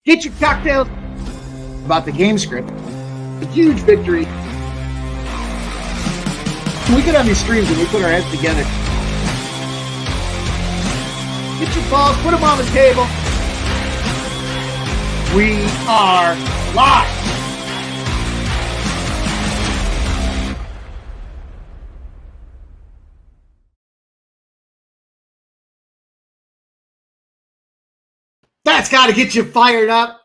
Get your cocktails about the game script. A huge victory. We get on these streams and we put our heads together. Get your balls, put them on the table. We are live. That's got to get you fired up.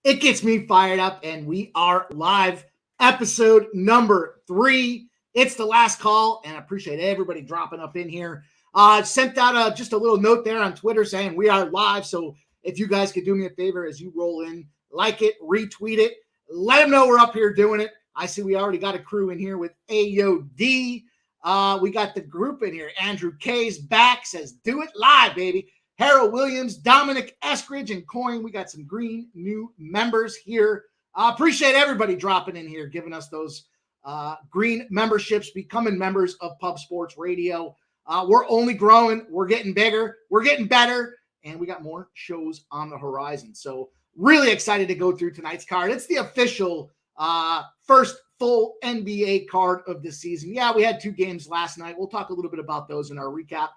It gets me fired up, and we are live. Episode number 3. It's the last call, and I appreciate everybody dropping up in here. Sent out just a little note there on Twitter saying we are live, so if you guys could do me a favor as you roll in, like it, retweet it, let them know we're up here doing it. I see we already got a crew in here with AOD. We got the group in here. Andrew K's back, says do it live, baby. Harold Williams, Dominic Eskridge, and Coin. We got some green new members here. Appreciate everybody dropping in here, giving us those green memberships, becoming members of Pub Sports Radio. We're only growing. We're getting bigger. We're getting better. And we got more shows on the horizon. So really excited to go through tonight's card. It's the official first full NBA card of the season. Yeah, we had 2 games last night. We'll talk a little bit about those in our recap.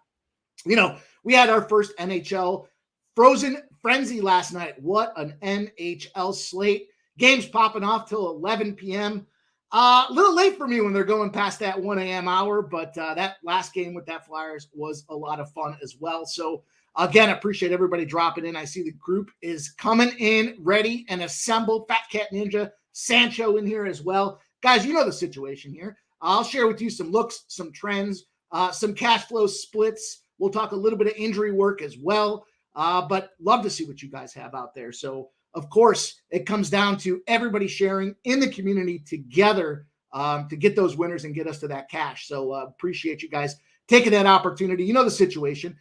You know, we had our first NHL Frozen Frenzy last night. What an NHL slate. Games popping off till 11 p.m. A little late for me when they're going past that 1 a.m. hour, but that last game with that Flyers was a lot of fun as well. So, again, I appreciate everybody dropping in. I see the group is coming in, ready and assembled. Fat Cat Ninja, Sancho in here as well. Guys, you know the situation here. I'll share with you some looks, some trends, some cash flow splits. We'll talk a little bit of injury work as well, but love to see what you guys have out there. So, of course, it comes down to everybody sharing in the community together to get those winners and get us to that cash. So, appreciate you guys taking that opportunity. You know the situation.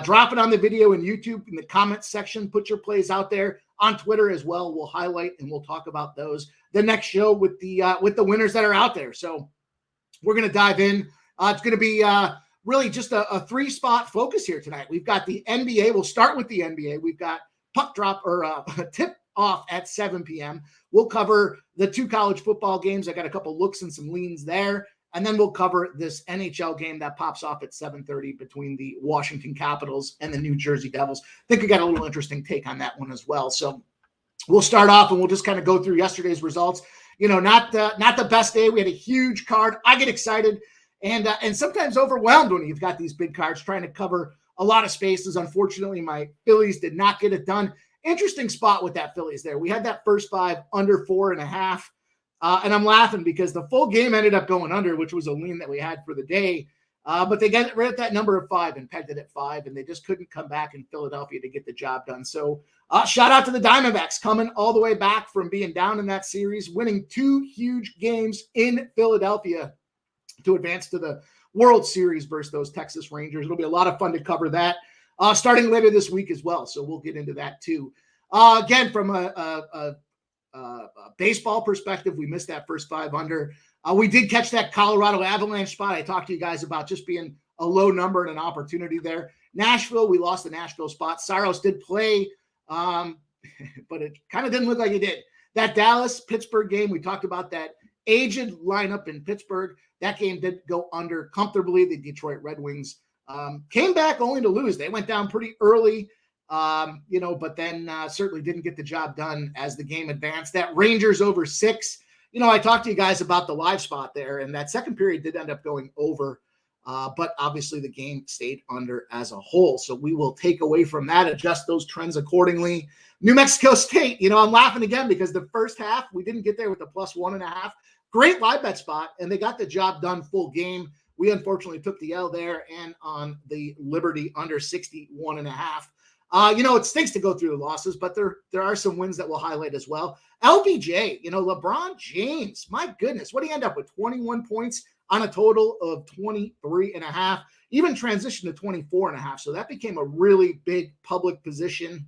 Drop it on the video in YouTube in the comments section. Put your plays out there on Twitter as well. We'll highlight and we'll talk about those the next show with the winners that are out there. So, we're going to dive in. It's going to be really just a 3-spot focus here tonight. We've got the NBA. We'll start with the NBA. We've got puck drop or tip off at 7 p.m. We'll cover the 2 college football games. I got a couple looks and some leans there. And then we'll cover this NHL game that pops off at 7:30 between the Washington Capitals and the New Jersey Devils. I think we got a little interesting take on that one as well. So we'll start off and we'll just kind of go through yesterday's results. You know, not the best day. We had a huge card. I get excited and sometimes overwhelmed when you've got these big cards trying to cover a lot of spaces. Unfortunately, my Phillies did not get it done. Interesting spot with that Phillies there. We had that first 5 under 4.5. And I'm laughing because the full game ended up going under, which was a lean that we had for the day. But they got it right at that number of 5 and pegged it at 5, and they just couldn't come back in Philadelphia to get the job done. So shout out to the Diamondbacks coming all the way back from being down in that series, winning 2 huge games in Philadelphia to advance to the World Series versus those Texas Rangers. It'll be a lot of fun to cover that starting later this week as well. So we'll get into that too. Again, from a baseball perspective, we missed that first 5 under. We did catch that Colorado Avalanche spot. I talked to you guys about just being a low number and an opportunity there. Nashville, we lost the Nashville spot. Saros did play, but it kind of didn't look like he did. That Dallas-Pittsburgh game, we talked about that aged lineup in Pittsburgh. That game did go under comfortably. The Detroit Red Wings came back only to lose. They went down pretty early, but then certainly didn't get the job done as the game advanced. That Rangers over 6. You know, I talked to you guys about the live spot there, and that second period did end up going over, but obviously the game stayed under as a whole. So we will take away from that, adjust those trends accordingly. New Mexico State, you know, I'm laughing again because the first half, we didn't get there with the +1.5. Great live bet spot, and they got the job done full game. We unfortunately took the L there and on the Liberty under 61.5. It stinks to go through the losses, but there are some wins that we'll highlight as well. LBJ, LeBron James, my goodness, what did he end up with? 21 points on a total of 23.5, even transitioned to 24.5. So that became a really big public position.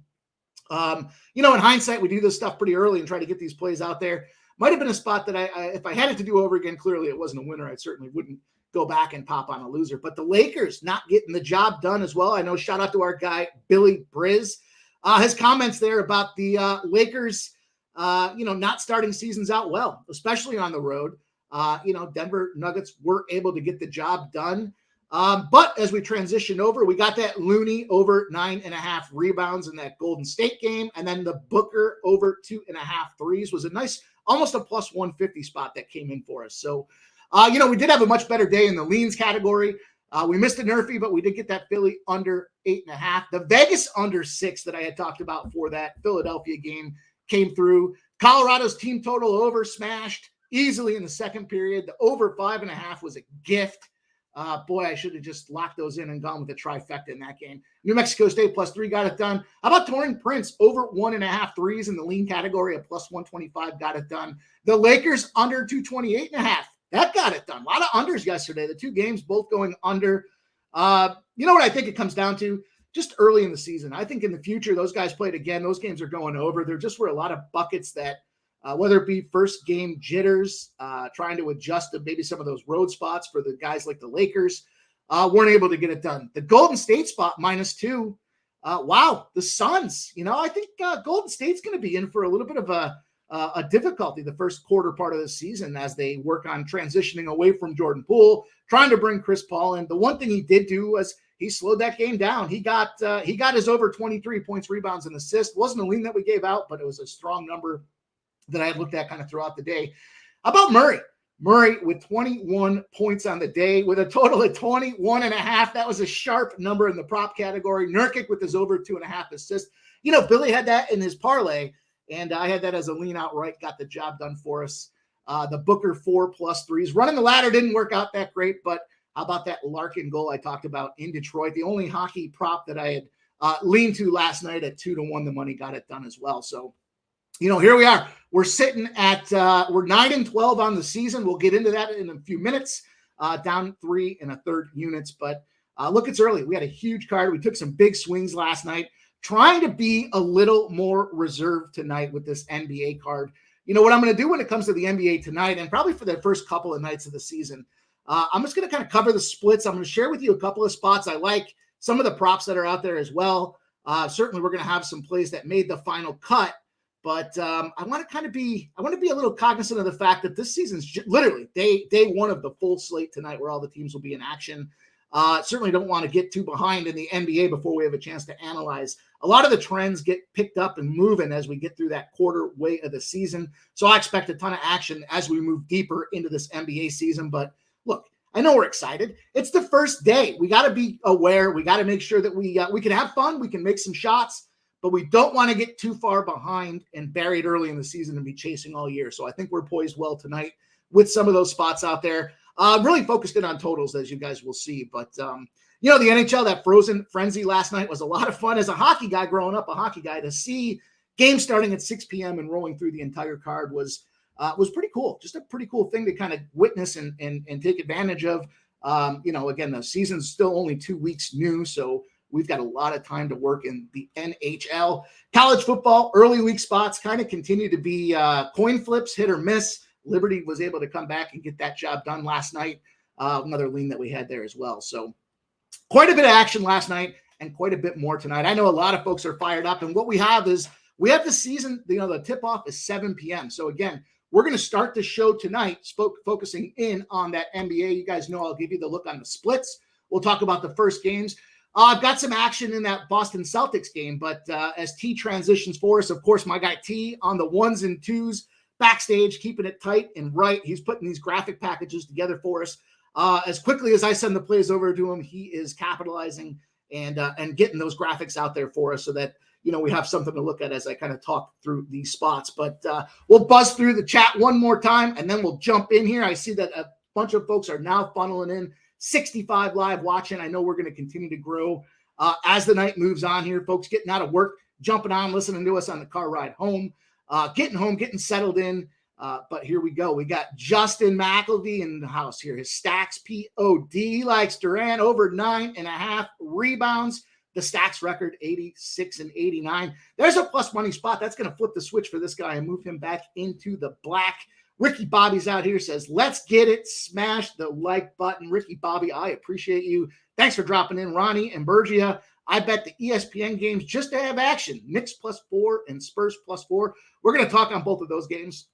In hindsight, we do this stuff pretty early and try to get these plays out there. Might have been a spot that if I had it to do over again, clearly it wasn't a winner. I certainly wouldn't go back and pop on a loser. But the Lakers not getting the job done as well. I know, shout out to our guy, Billy Briz. His comments there about the Lakers, not starting seasons out well, especially on the road. Denver Nuggets were able to get the job done. But as we transition over, we got that Looney over 9.5 rebounds in that Golden State game. And then the Booker over 2.5 threes was a nice, almost a plus 150 spot that came in for us. So, we did have a much better day in the leans category. We missed a Nerfy, but we did get that Philly under 8.5. The Vegas under 6 that I had talked about for that Philadelphia game came through. Colorado's team total over smashed easily in the second period. The over 5.5 was a gift. Boy, I should have just locked those in and gone with the trifecta in that game. New Mexico State +3 got it done. How about Torrey Prince over 1.5 threes in the lean category at +125 got it done. The Lakers under 228.5. That got it done. A lot of unders yesterday. The two games both going under. You know what I think it comes down to? Just early in the season. I think in the future, those guys played again. Those games are going over. There just were a lot of buckets that, whether it be first game jitters, trying to adjust to maybe some of those road spots for the guys like the Lakers, weren't able to get it done. The Golden State spot -2. Wow, the Suns. I think Golden State's going to be in for a little bit of a difficulty the first quarter part of the season as they work on transitioning away from Jordan Poole, trying to bring Chris Paul in. The one thing he did do was he slowed that game down. He got his over 23 points, rebounds, and assists. Wasn't a lean that we gave out, but it was a strong number that I had looked at kind of throughout the day. How about Murray? Murray with 21 points on the day with a total of 21.5. That was a sharp number in the prop category. Nurkic with his over 2.5 assists. Billy had that in his parlay, and I had that as a lean outright. Got the job done for us. The Booker 4+ threes. Running the ladder didn't work out that great, but how about that Larkin goal I talked about in Detroit? The only hockey prop that I had leaned to last night at 2-1. The money got it done as well. So, here we are. We're sitting at we're 9-12 on the season. We'll get into that in a few minutes. Down 3 1/3 units, but look, it's early. We had a huge card. We took some big swings last night. Trying to be a little more reserved tonight with this NBA card. What I'm going to do when it comes to the NBA tonight, and probably for the first couple of nights of the season, I'm just going to kind of cover the splits. I'm going to share with you a couple of spots I like, some of the props that are out there as well. Certainly, we're going to have some plays that made the final cut. But I want to be a little cognizant of the fact that this season's literally day one of the full slate tonight, where all the teams will be in action. Certainly don't want to get too behind in the NBA before we have a chance to analyze. A lot of the trends get picked up and moving as we get through that quarter way of the season. So I expect a ton of action as we move deeper into this NBA season. But look, I know we're excited. It's the first day. We got to be aware. We got to make sure that we can have fun. We can make some shots, but we don't want to get too far behind and buried early in the season and be chasing all year. So I think we're poised well tonight with some of those spots out there. Really focused in on totals, as you guys will see. But, the NHL, that frozen frenzy last night was a lot of fun. As a hockey guy growing up, to see games starting at 6 p.m. and rolling through the entire card was pretty cool. Just a pretty cool thing to kind of witness and take advantage of. Again, the season's still only 2 weeks new, so we've got a lot of time to work in the NHL. College football, early week spots kind of continue to be coin flips, hit or miss. Liberty was able to come back and get that job done last night. Another lean that we had there as well. So quite a bit of action last night and quite a bit more tonight. I know a lot of folks are fired up, and what we have the season, the tip-off is 7 p.m. So again, we're going to start the show tonight focusing in on that NBA. You guys know I'll give you the look on the splits. We'll talk about the first games. I've got some action in that Boston Celtics game, but as T transitions for us, of course, my guy T on the 1s and 2s, backstage, keeping it tight and right. He's putting these graphic packages together for us. As quickly as I send the plays over to him, he is capitalizing and getting those graphics out there for us so that, we have something to look at as I kind of talk through these spots. But we'll buzz through the chat one more time, and then we'll jump in here. I see that a bunch of folks are now funneling in. 65 live watching. I know we're going to continue to grow as the night moves on here. Folks getting out of work, jumping on, listening to us on the car ride home, getting settled in. But here we go. We got Justin McElvey in the house here. His stacks POD likes Durant over 9.5 rebounds. The stacks record 86 and 89. There's a plus money spot. That's going to flip the switch for this guy and move him back into the black. Ricky Bobby's out here, says, let's get it. Smash the like button. Ricky Bobby, I appreciate you. Thanks for dropping in. Ronnie and Bergia, I bet the ESPN games just to have action. Knicks +4 and Spurs +4. We're going to talk on both of those games.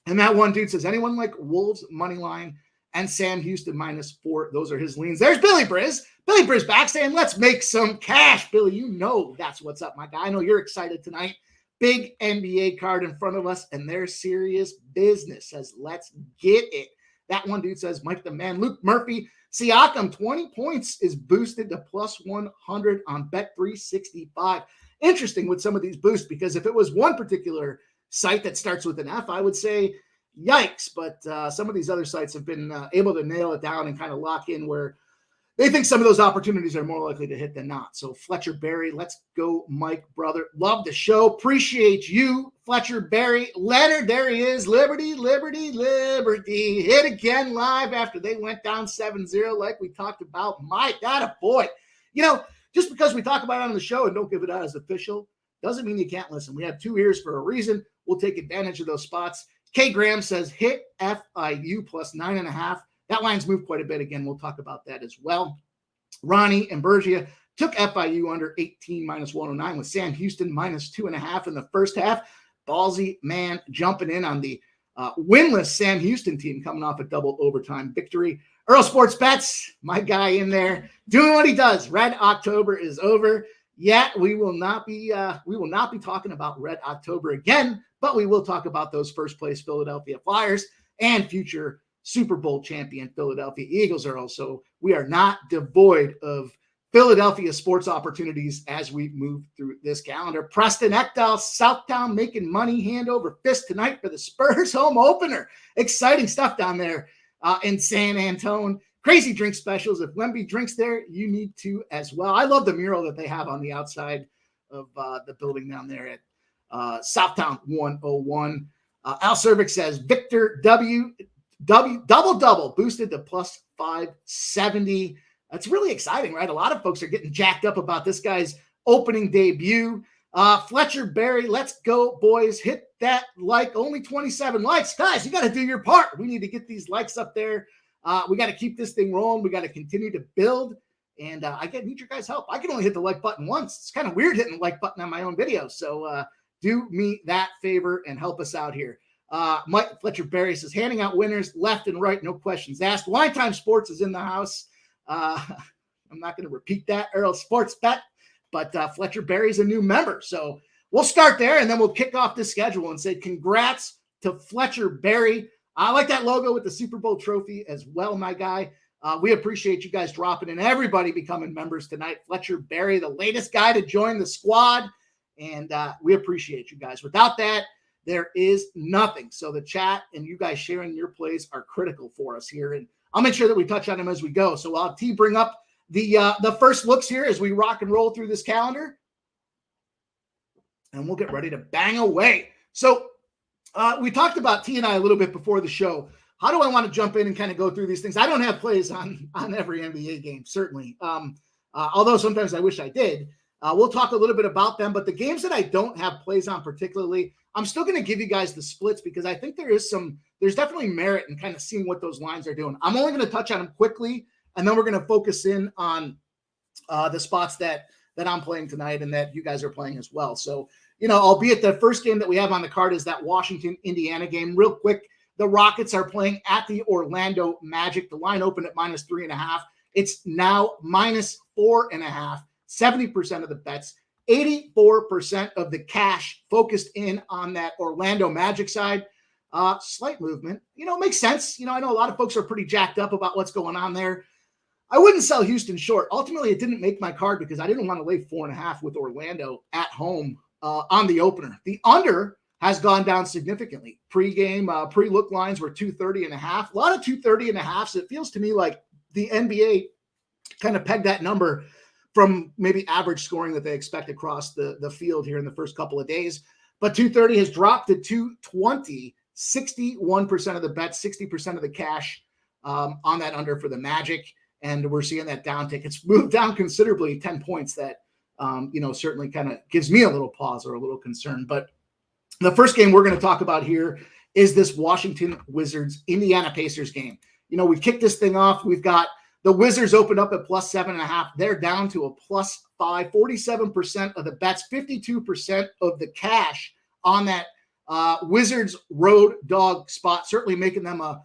And that one dude says, anyone like Wolves money line and Sam Houston -4? Those are his leans. There's Billy Briz. Billy Briz back saying, let's make some cash. Billy, you know that's what's up, my guy. I know you're excited tonight. Big NBA card in front of us, and they're serious business. Says, let's get it. That one dude says, Mike the Man. Luke Murphy, Siakam, 20 points is boosted to +100 on Bet365. Interesting with some of these boosts, because if it was one particular site that starts with an F, I would say yikes. But some of these other sites have been able to nail it down and kind of lock in where they think some of those opportunities are more likely to hit than not. So Fletcher Berry, let's go, Mike, brother. Love the show. Appreciate you, Fletcher Berry. Leonard, there he is. Liberty, Liberty, Liberty. Hit again live after they went down 7-0 like we talked about. Mike, that a boy. You know, just because we talk about it on the show and don't give it out as official doesn't mean you can't listen. We have 2 ears for a reason. We'll take advantage of those spots. K. Graham says, hit FIU +9.5. That line's moved quite a bit. Again, we'll talk about that as well. Ronnie and Bergia took FIU under 18 -109 with Sam Houston -2.5 in the first half. Ballsy man jumping in on the winless Sam Houston team coming off a double overtime victory. Earl Sports Bets, my guy in there, doing what he does. Red October is over. Yet we will not be talking about Red October again, but we will talk about those first place Philadelphia Flyers and future Super Bowl champion Philadelphia Eagles, Earl. So we are not devoid of Philadelphia sports opportunities as we move through this calendar. Preston Ekdahl, Southtown making money hand over fist tonight for the Spurs home opener. Exciting stuff down there in San Antone. Crazy drink specials. If Wemby drinks there, you need to as well. I love the mural that they have on the outside of the building down there at Southtown 101. Al Cervic says, Victor W. Double boosted to +570. That's really exciting, right? A lot of folks are getting jacked up about this guy's opening debut. Fletcher Berry, let's go, boys. Hit that like. Only 27 likes. Guys, you got to do your part. We need to get these likes up there. We got to keep this thing rolling. We got to continue to build. And I need your guys' help. I can only hit the like button once. It's kind of weird hitting the like button on my own video. So do me that favor and help us out here. Mike Fletcher Berry says, handing out winners left and right, no questions asked. Wine Time Sports is in the house. I'm not going to repeat that, Earl Sports Bet, but Fletcher Berry's a new member. So we'll start there, and then we'll kick off the schedule and say congrats to Fletcher Berry. I like that logo with the Super Bowl trophy as well, my guy. We appreciate you guys dropping in. Everybody becoming members tonight. Fletcher Berry, the latest guy to join the squad, and we appreciate you guys. Without that, there is nothing. So the chat and you guys sharing your plays are critical for us here. And I'll make sure that we touch on them as we go. So I'll have T bring up the first looks here as we rock and roll through this calendar. And we'll get ready to bang away. So we talked about T and I a little bit before the show. How do I want to jump in and kind of go through these things? I don't have plays on every NBA game, certainly. Although sometimes I wish I did. We'll talk a little bit about them, but the games that I don't have plays on particularly, I'm still going to give you guys the splits because I think there's definitely merit in kind of seeing what those lines are doing. I'm only going to touch on them quickly, and then we're going to focus in on the spots that I'm playing tonight and that you guys are playing as well. So, albeit the first game that we have on the card is that Washington-Indiana game. Real quick, the Rockets are playing at the Orlando Magic. The line opened at -3.5. It's now -4.5. 70% of the bets, 84% of the cash focused in on that Orlando Magic side. Slight movement, makes sense. I know a lot of folks are pretty jacked up about what's going on there. I wouldn't sell Houston short. Ultimately, it didn't make my card because I didn't want to lay 4.5 with Orlando at home on the opener. The under has gone down significantly. Pre-look lines were 230.5. A lot of 230.5s. It feels to me like the NBA kind of pegged that number from maybe average scoring that they expect across the field here in the first couple of days. But 230 has dropped to 220, 61% of the bets, 60% of the cash on that under for the Magic. And we're seeing that downtick. It's moved down considerably, 10 points that, certainly kind of gives me a little pause or a little concern. But the first game we're going to talk about here is this Washington Wizards Indiana Pacers game. We kicked this thing off. We've got the Wizards opened up at +7.5. They're down to a 47% of the bets, 52% of the cash on that Wizards road dog spot, certainly making them a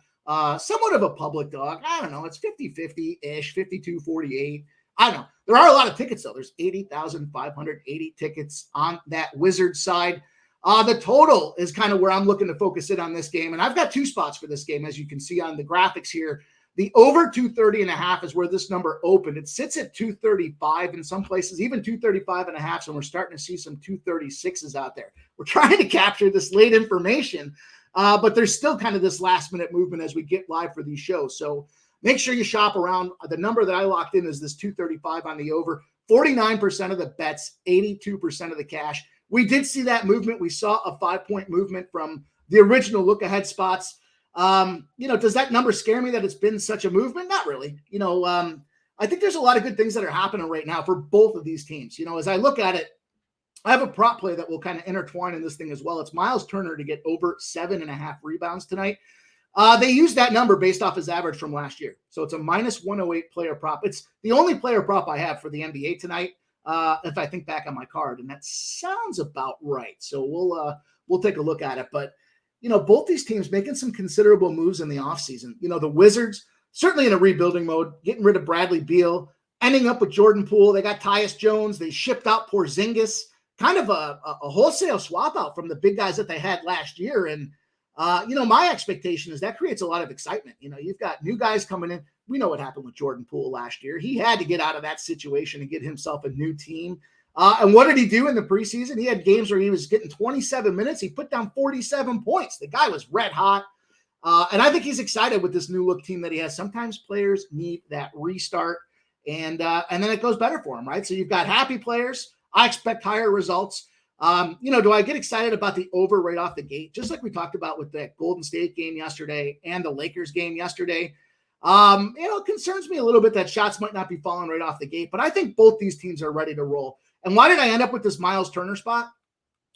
somewhat of a public dog. I don't know. It's 50-50-ish, 52-48. I don't know. There are a lot of tickets, though. There's 80,580 tickets on that Wizards side. The total is kind of where I'm looking to focus in on this game. And I've got two spots for this game, as you can see on the graphics here. The over 230.5 is where this number opened. It sits at 235 in some places, even 235.5. So we're starting to see some 236s out there. We're trying to capture this late information, but there's still kind of this last minute movement as we get live for these shows. So make sure you shop around. The number that I locked in is this 235 on the over. 49% of the bets, 82% of the cash. We did see that movement. We saw a 5-point movement from the original look ahead spots. Does that number scare me that it's been such a movement? Not really. I think there's a lot of good things that are happening right now for both of these teams. As I look at it, I have a prop play that will kind of intertwine in this thing as well. It's Miles Turner to get over 7.5 rebounds tonight. They used that number based off his average from last year. So it's a minus 108 player prop. It's the only player prop I have for the NBA tonight. If I think back on my card, and that sounds about right. So we'll take a look at it. But, both these teams making some considerable moves in the offseason. The Wizards, certainly in a rebuilding mode, getting rid of Bradley Beal, ending up with Jordan Poole. They got Tyus Jones. They shipped out Porzingis, kind of a wholesale swap out from the big guys that they had last year. And, my expectation is that creates a lot of excitement. You've got new guys coming in. We know what happened with Jordan Poole last year. He had to get out of that situation and get himself a new team. And what did he do in the preseason? He had games where he was getting 27 minutes. He put down 47 points. The guy was red hot. And I think he's excited with this new look team that he has. Sometimes players need that restart, and then it goes better for him, right? So you've got happy players. I expect higher results. Do I get excited about the over right off the gate? Just like we talked about with that Golden State game yesterday and the Lakers game yesterday. It concerns me a little bit that shots might not be falling right off the gate, but I think both these teams are ready to roll. And why did I end up with this Miles Turner spot?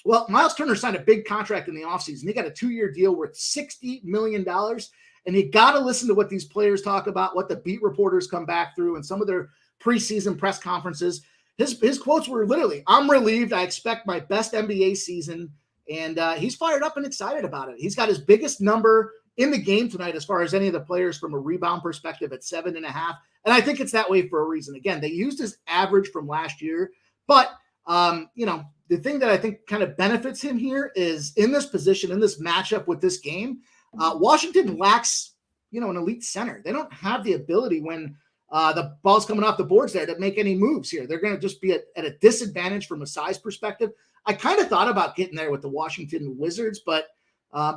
Well, Miles Turner signed a big contract in the offseason. He got a 2-year deal worth $60 million. And you got to listen to what these players talk about, what the beat reporters come back through, and some of their preseason press conferences. His quotes were literally, "I'm relieved. I expect my best NBA season." And he's fired up and excited about it. He's got his biggest number in the game tonight as far as any of the players from a rebound perspective at 7.5. And I think it's that way for a reason. Again, they used his average from last year. But, the thing that I think kind of benefits him here is in this position, in this matchup with this game, Washington lacks, an elite center. They don't have the ability when the ball's coming off the boards there to make any moves here. They're going to just be at a disadvantage from a size perspective. I kind of thought about getting there with the Washington Wizards, but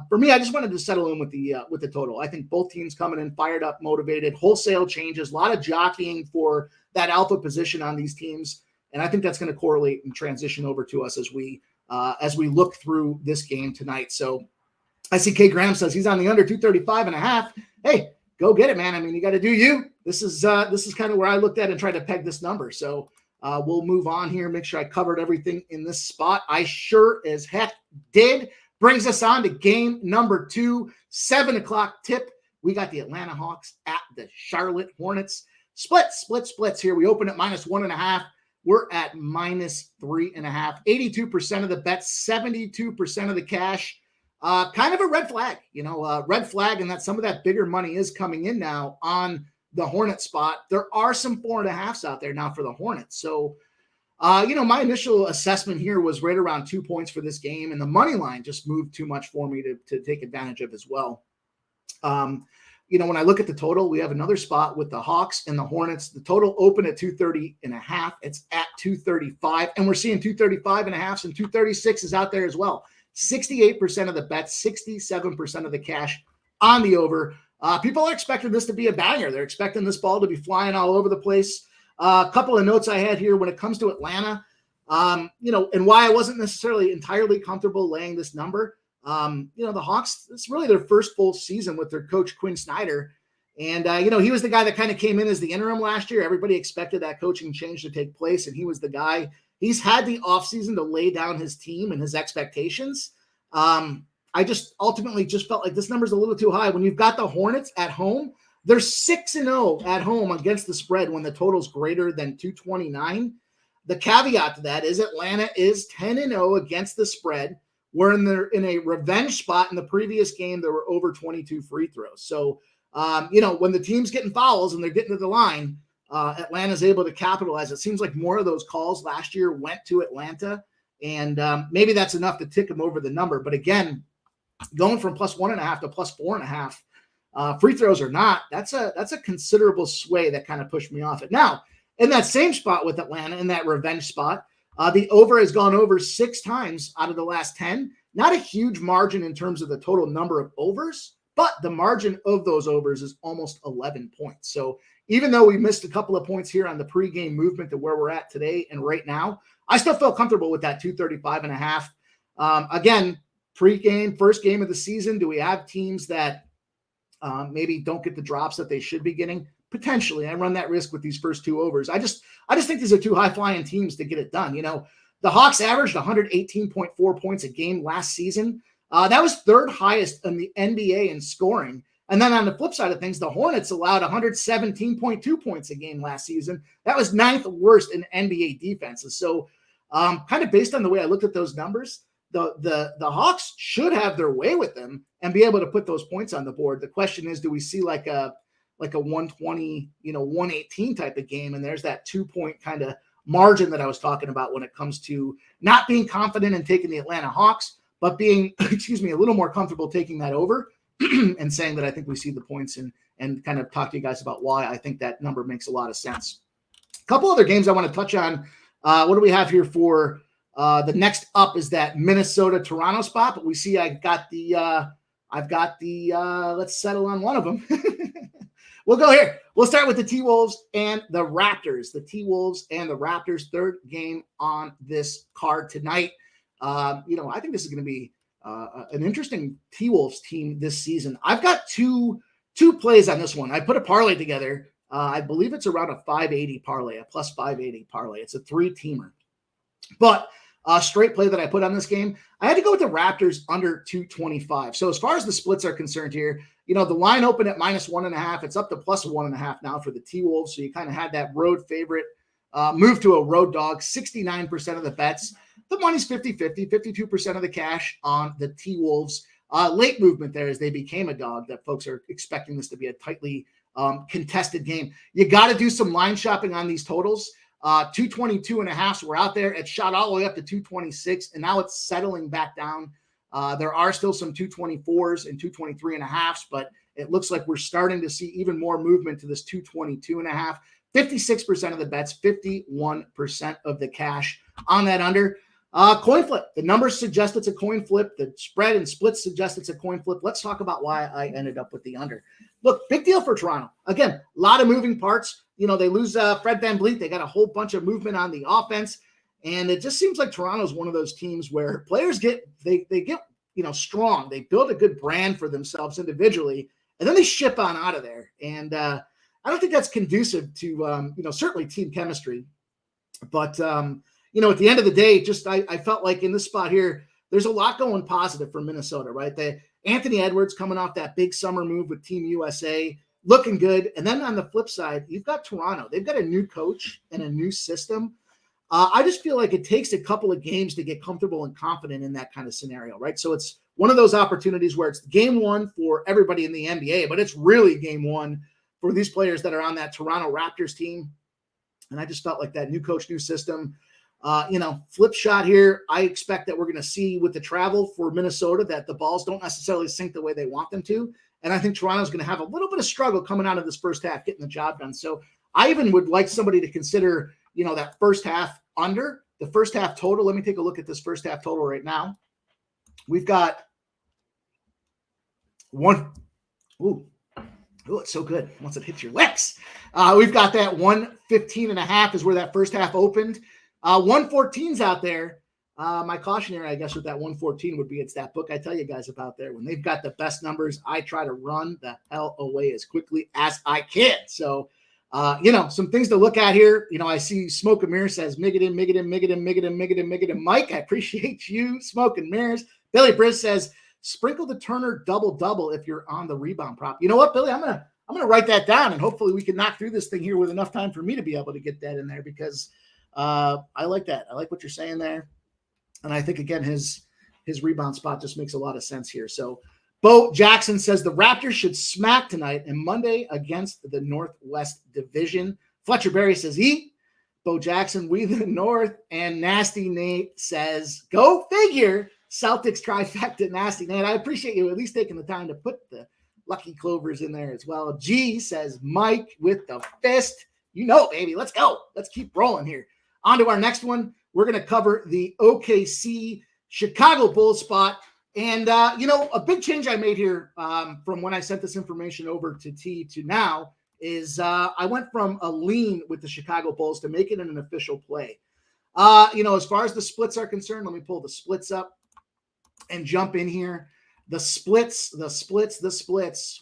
for me, I just wanted to settle in with the total. I think both teams coming in fired up, motivated, wholesale changes, a lot of jockeying for that alpha position on these teams. And I think that's going to correlate and transition over to us as we look through this game tonight. So I see K. Graham says he's on the under 235.5. Hey, go get it, man. I mean, you got to do you. This is kind of where I looked at and tried to peg this number. So we'll move on here. Make sure I covered everything in this spot. I sure as heck did. Brings us on to game number 2, 7 o'clock tip. We got the Atlanta Hawks at the Charlotte Hornets. Splits here. We open at minus 1.5. We're at minus 3.5. 82% of the bets, 72% of the cash. Kind of a red flag, red flag, and that some of that bigger money is coming in now on the Hornet spot. There are some 4.5s out there now for the Hornets. So, my initial assessment here was right around 2 points for this game, and the money line just moved too much for me to take advantage of as well. When I look at the total, we have another spot with the Hawks and the Hornets. The total open at 230.5. It's at 235, and we're seeing 235.5s and 236s out there as well. 68% of the bets, 67% of the cash on the over. People are expecting this to be a banger. They're expecting this ball to be flying all over the place. A couple of notes I had here when it comes to Atlanta, and why I wasn't necessarily entirely comfortable laying this number. The Hawks, it's really their first full season with their coach, Quinn Snyder. And, he was the guy that kind of came in as the interim last year. Everybody expected that coaching change to take place, and he was the guy. He's had the offseason to lay down his team and his expectations. I just ultimately just felt like this number's a little too high. When you've got the Hornets at home, they're 6-0 at home against the spread when the total's greater than 229. the caveat to that is Atlanta is 10-0 against the spread. We're in a revenge spot. In the previous game, there were over 22 free throws. So, when the team's getting fouls and they're getting to the line, Atlanta's able to capitalize. It seems like more of those calls last year went to Atlanta, and maybe that's enough to tick them over the number. But again, going from +1.5 to +4.5, free throws or not, that's a considerable sway that kind of pushed me off it. Now, in that same spot with Atlanta, in that revenge spot, the over has gone over 6 times out of the last 10. Not a huge margin in terms of the total number of overs, but the margin of those overs is almost 11 points. So even though we missed a couple of points here on the pregame movement to where we're at today and right now, I still feel comfortable with that 235.5. Again, pregame, first game of the season, do we have teams that maybe don't get the drops that they should be getting? Potentially. I run that risk with these first 2 overs. I just think these are 2 high-flying teams to get it done. The Hawks averaged 118.4 points a game last season. That was 3rd highest in the NBA in scoring. And then on the flip side of things, the Hornets allowed 117.2 points a game last season. That was 9th worst in NBA defenses. So kind of based on the way I looked at those numbers, the Hawks should have their way with them and be able to put those points on the board. The question is, do we see like a 120, 118 type of game? And there's that 2-point kind of margin that I was talking about when it comes to not being confident in taking the Atlanta Hawks, but being, a little more comfortable taking that over and saying that I think we see the points and kind of talk to you guys about why I think that number makes a lot of sense. A couple other games I want to touch on. What do we have here for the next up is that Minnesota-Toronto spot, but we see I've got the let's settle on one of them. We'll go here. We'll start with the T-Wolves and the Raptors. The T-Wolves and the Raptors, 3rd game on this card tonight. I think this is going to be an interesting T-Wolves team this season. I've got two plays on this one. I put a parlay together. I believe it's around a 580 parlay, a plus 580 parlay. It's a 3-teamer. But straight play that I put on this game, I had to go with the Raptors under 225. So as far as the splits are concerned here, the line opened at -1.5. It's up to +1.5 now for the T-Wolves. So you kind of had that road favorite move to a road dog, 69% of the bets. The money's 50-50, 52% of the cash on the T-Wolves. Late movement there as they became a dog that folks are expecting this to be a tightly contested game. You got to do some line shopping on these totals. 222.5 were out there. It shot all the way up to 226, and now it's settling back down. There are still some 224s and 223.5s, but it looks like we're starting to see even more movement to this 222.5. 56% of the bets, 51% of the cash on that under. Coin flip. The numbers suggest it's a coin flip. The spread and splits suggest it's a coin flip. Let's talk about why I ended up with the under. Look, big deal for Toronto. Again, a lot of moving parts. They lose Fred VanVleet. They got a whole bunch of movement on the offense. And it just seems like Toronto's one of those teams where players get strong. They build a good brand for themselves individually, and then they ship on out of there. And I don't think that's conducive to, certainly team chemistry. But, at the end of the day, I felt like in this spot here, there's a lot going positive for Minnesota, right? Anthony Edwards coming off that big summer move with Team USA, looking good. And then on the flip side, you've got Toronto. They've got a new coach and a new system. I just feel like it takes a couple of games to get comfortable and confident in that kind of scenario, right? So it's one of those opportunities where it's game one for everybody in the NBA, but it's really game one for these players that are on that Toronto Raptors team. And I just felt like that new coach, new system, flip shot here. I expect that we're going to see with the travel for Minnesota that the balls don't necessarily sink the way they want them to. And I think Toronto's going to have a little bit of struggle coming out of this first half, getting the job done. So I even would like somebody to consider, that first half under, the first half total. Let me take a look at this first half total right now. We've got one. Ooh, it's so good once it hits your lips. We've got that 115.5 is where that first half opened. 114's out there. My cautionary, I guess, with that 114 would be it's that book I tell you guys about there. When they've got the best numbers, I try to run the hell away as quickly as I can. So, some things to look at here. I see Smoke and Mirrors says, Migadin. Mike, I appreciate you. Smoke and Mirrors. Billy Briz says, sprinkle the Turner double if you're on the rebound prop. You know what, Billy? I'm gonna write that down, and hopefully we can knock through this thing here with enough time for me to be able to get that in there, because I like that. I like what you're saying there. And I think, again, his rebound spot just makes a lot of sense here. So Bo Jackson says the Raptors should smack tonight and Monday against the Northwest Division. Fletcher Berry says eat. Bo Jackson, we the North. And Nasty Nate says, go figure. Celtics trifecta, Nasty Nate. I appreciate you at least taking the time to put the Lucky Clovers in there as well. G says Mike with the fist. You know, baby, let's go. Let's keep rolling here. On to our next one. We're going to cover the OKC Chicago Bulls spot. And, a big change I made here from when I sent this information over to T to now is I went from a lean with the Chicago Bulls to make it an official play. As far as the splits are concerned, let me pull the splits up and jump in here. The splits.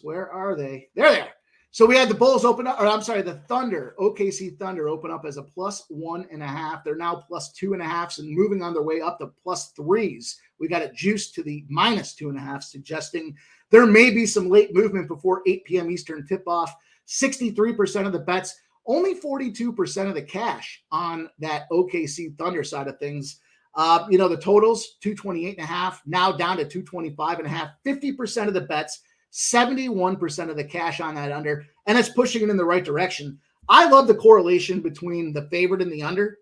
Where are they? There they are. So we had the Bulls open up, the Thunder, OKC Thunder open up as a +1.5. They're now +2.5 and moving on their way up to +3s. We got it juiced to the -2.5, suggesting there may be some late movement before 8 p.m. Eastern tip-off. 63% of the bets, only 42% of the cash on that OKC Thunder side of things. The totals, 228.5, now down to 225.5. 50% of the bets, 71% of the cash on that under, and it's pushing it in the right direction. I love the correlation between the favorite and the under.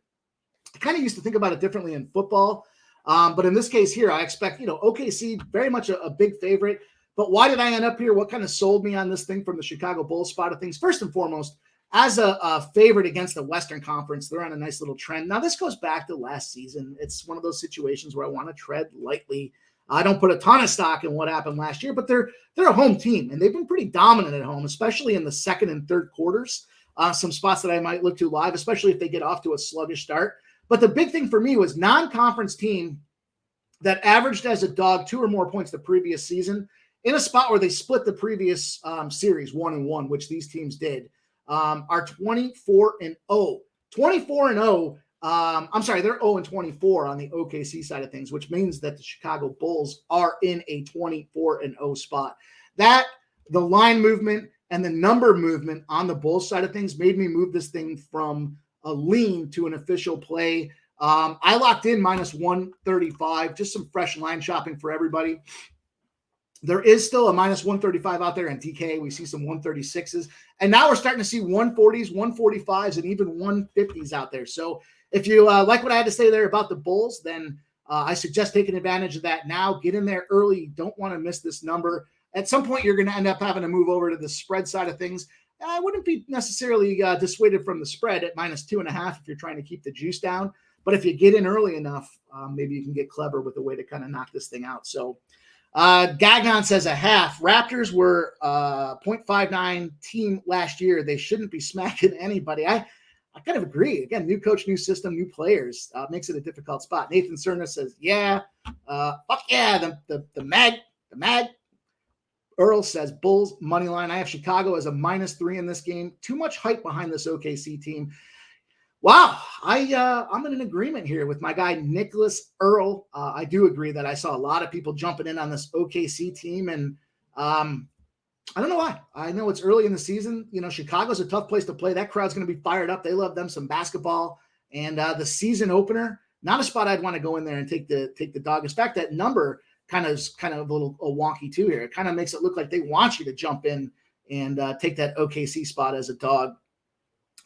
I kind of used to think about it differently in football, but in this case here, I expect, OKC very much a big favorite. But why did I end up here? What kind of sold me on this thing from the Chicago Bulls spot of things? First and foremost, as a favorite against the Western Conference, they're on a nice little trend. Now, this goes back to last season. It's one of those situations where I want to tread lightly. I don't put a ton of stock in what happened last year, but they're a home team, and they've been pretty dominant at home, especially in the second and third quarters. Some spots that I might look to live, especially if they get off to a sluggish start. But the big thing for me was non-conference team that averaged as a dog 2 or more points the previous season in a spot where they split the previous series 1-1, which these teams did, are 24-0. 24-0. They're 0-24 on the OKC side of things, which means that the Chicago Bulls are in a 24-0 spot. That, the line movement and the number movement on the Bulls side of things made me move this thing from a lean to an official play. I locked in -135, just some fresh line shopping for everybody. There is still a -135 out there in DK. We see some 136s. And now we're starting to see 140s, 145s, and even 150s out there. So if you like what I had to say there about the Bulls, then I suggest taking advantage of that now. Get in there early. You don't want to miss this number. At some point, you're going to end up having to move over to the spread side of things. I wouldn't be necessarily dissuaded from the spread at -2.5 if you're trying to keep the juice down. But if you get in early enough, maybe you can get clever with a way to kind of knock this thing out. So Gagon says a half. Raptors were 0.59 team last year. They shouldn't be smacking anybody. I kind of agree. Again, new coach, new system, new players makes it a difficult spot. Nathan Cerna says, yeah, fuck yeah, the mag. Earl says Bulls money line. I have Chicago as a -3 in this game. Too much hype behind this OKC team. Wow, I'm in an agreement here with my guy Nicholas Earl. I do agree that I saw a lot of people jumping in on this OKC team, and I don't know why. I know it's early in the season. Chicago's a tough place to play. That crowd's going to be fired up. They love them some basketball, and the season opener, not a spot I'd want to go in there and take the dog. In fact, that number kind of a little wonky too here. It kind of makes it look like they want you to jump in and take that OKC spot as a dog.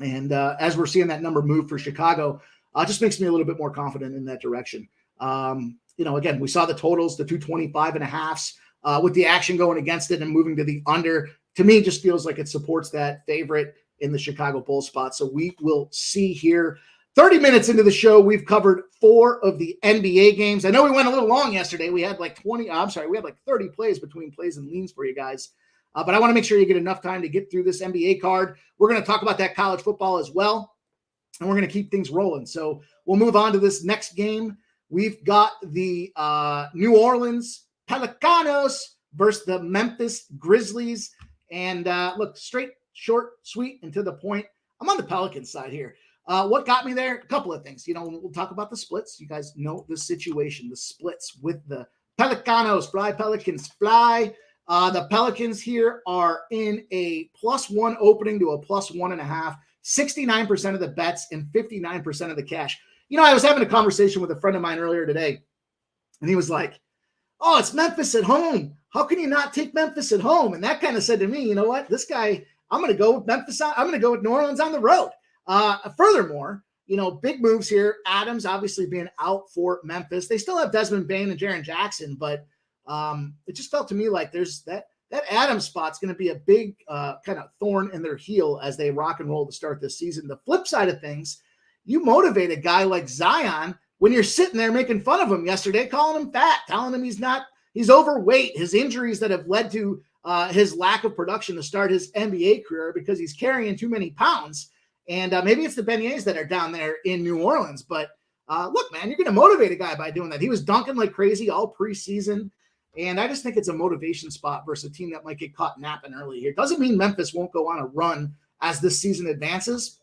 And as we're seeing that number move for Chicago, just makes me a little bit more confident in that direction. Again, we saw the totals, the 225.5s, with the action going against it and moving to the under. To me, just feels like it supports that favorite in the Chicago Bulls spot. So we will see here. 30 minutes into the show, we've covered 4 of the NBA games. I know we went a little long yesterday. We had like 30 plays between plays and leans for you guys. But I want to make sure you get enough time to get through this NBA card. We're going to talk about that college football as well, and we're going to keep things rolling. So we'll move on to this next game. We've got the New Orleans Pelicanos versus the Memphis Grizzlies. And look, straight, short, sweet, and to the point. I'm on the Pelicans side here. What got me there? A couple of things. We'll talk about the splits. You guys know the situation, the splits with the Pelicanos. Fly, Pelicans, fly. The Pelicans here are in a +1 opening to a +1.5. 69% of the bets and 59% of the cash. I was having a conversation with a friend of mine earlier today, and he was like, oh, it's Memphis at home. How can you not take Memphis at home? And that kind of said to me, you know what, this guy, I'm going to go with Memphis. I'm going to go with New Orleans on the road. Furthermore, big moves here. Adams obviously being out for Memphis. They still have Desmond Bane and Jaren Jackson, but it just felt to me like there's that Adams spot's going to be a big kind of thorn in their heel as they rock and roll to start this season. The flip side of things, you motivate a guy like Zion when you're sitting there making fun of him yesterday, calling him fat, telling him he's overweight, his injuries that have led to his lack of production to start his NBA career because he's carrying too many pounds. And maybe it's the beignets that are down there in New Orleans. But look, man, you're going to motivate a guy by doing that. He was dunking like crazy all preseason. And I just think it's a motivation spot versus a team that might get caught napping early here. Doesn't mean Memphis won't go on a run as this season advances.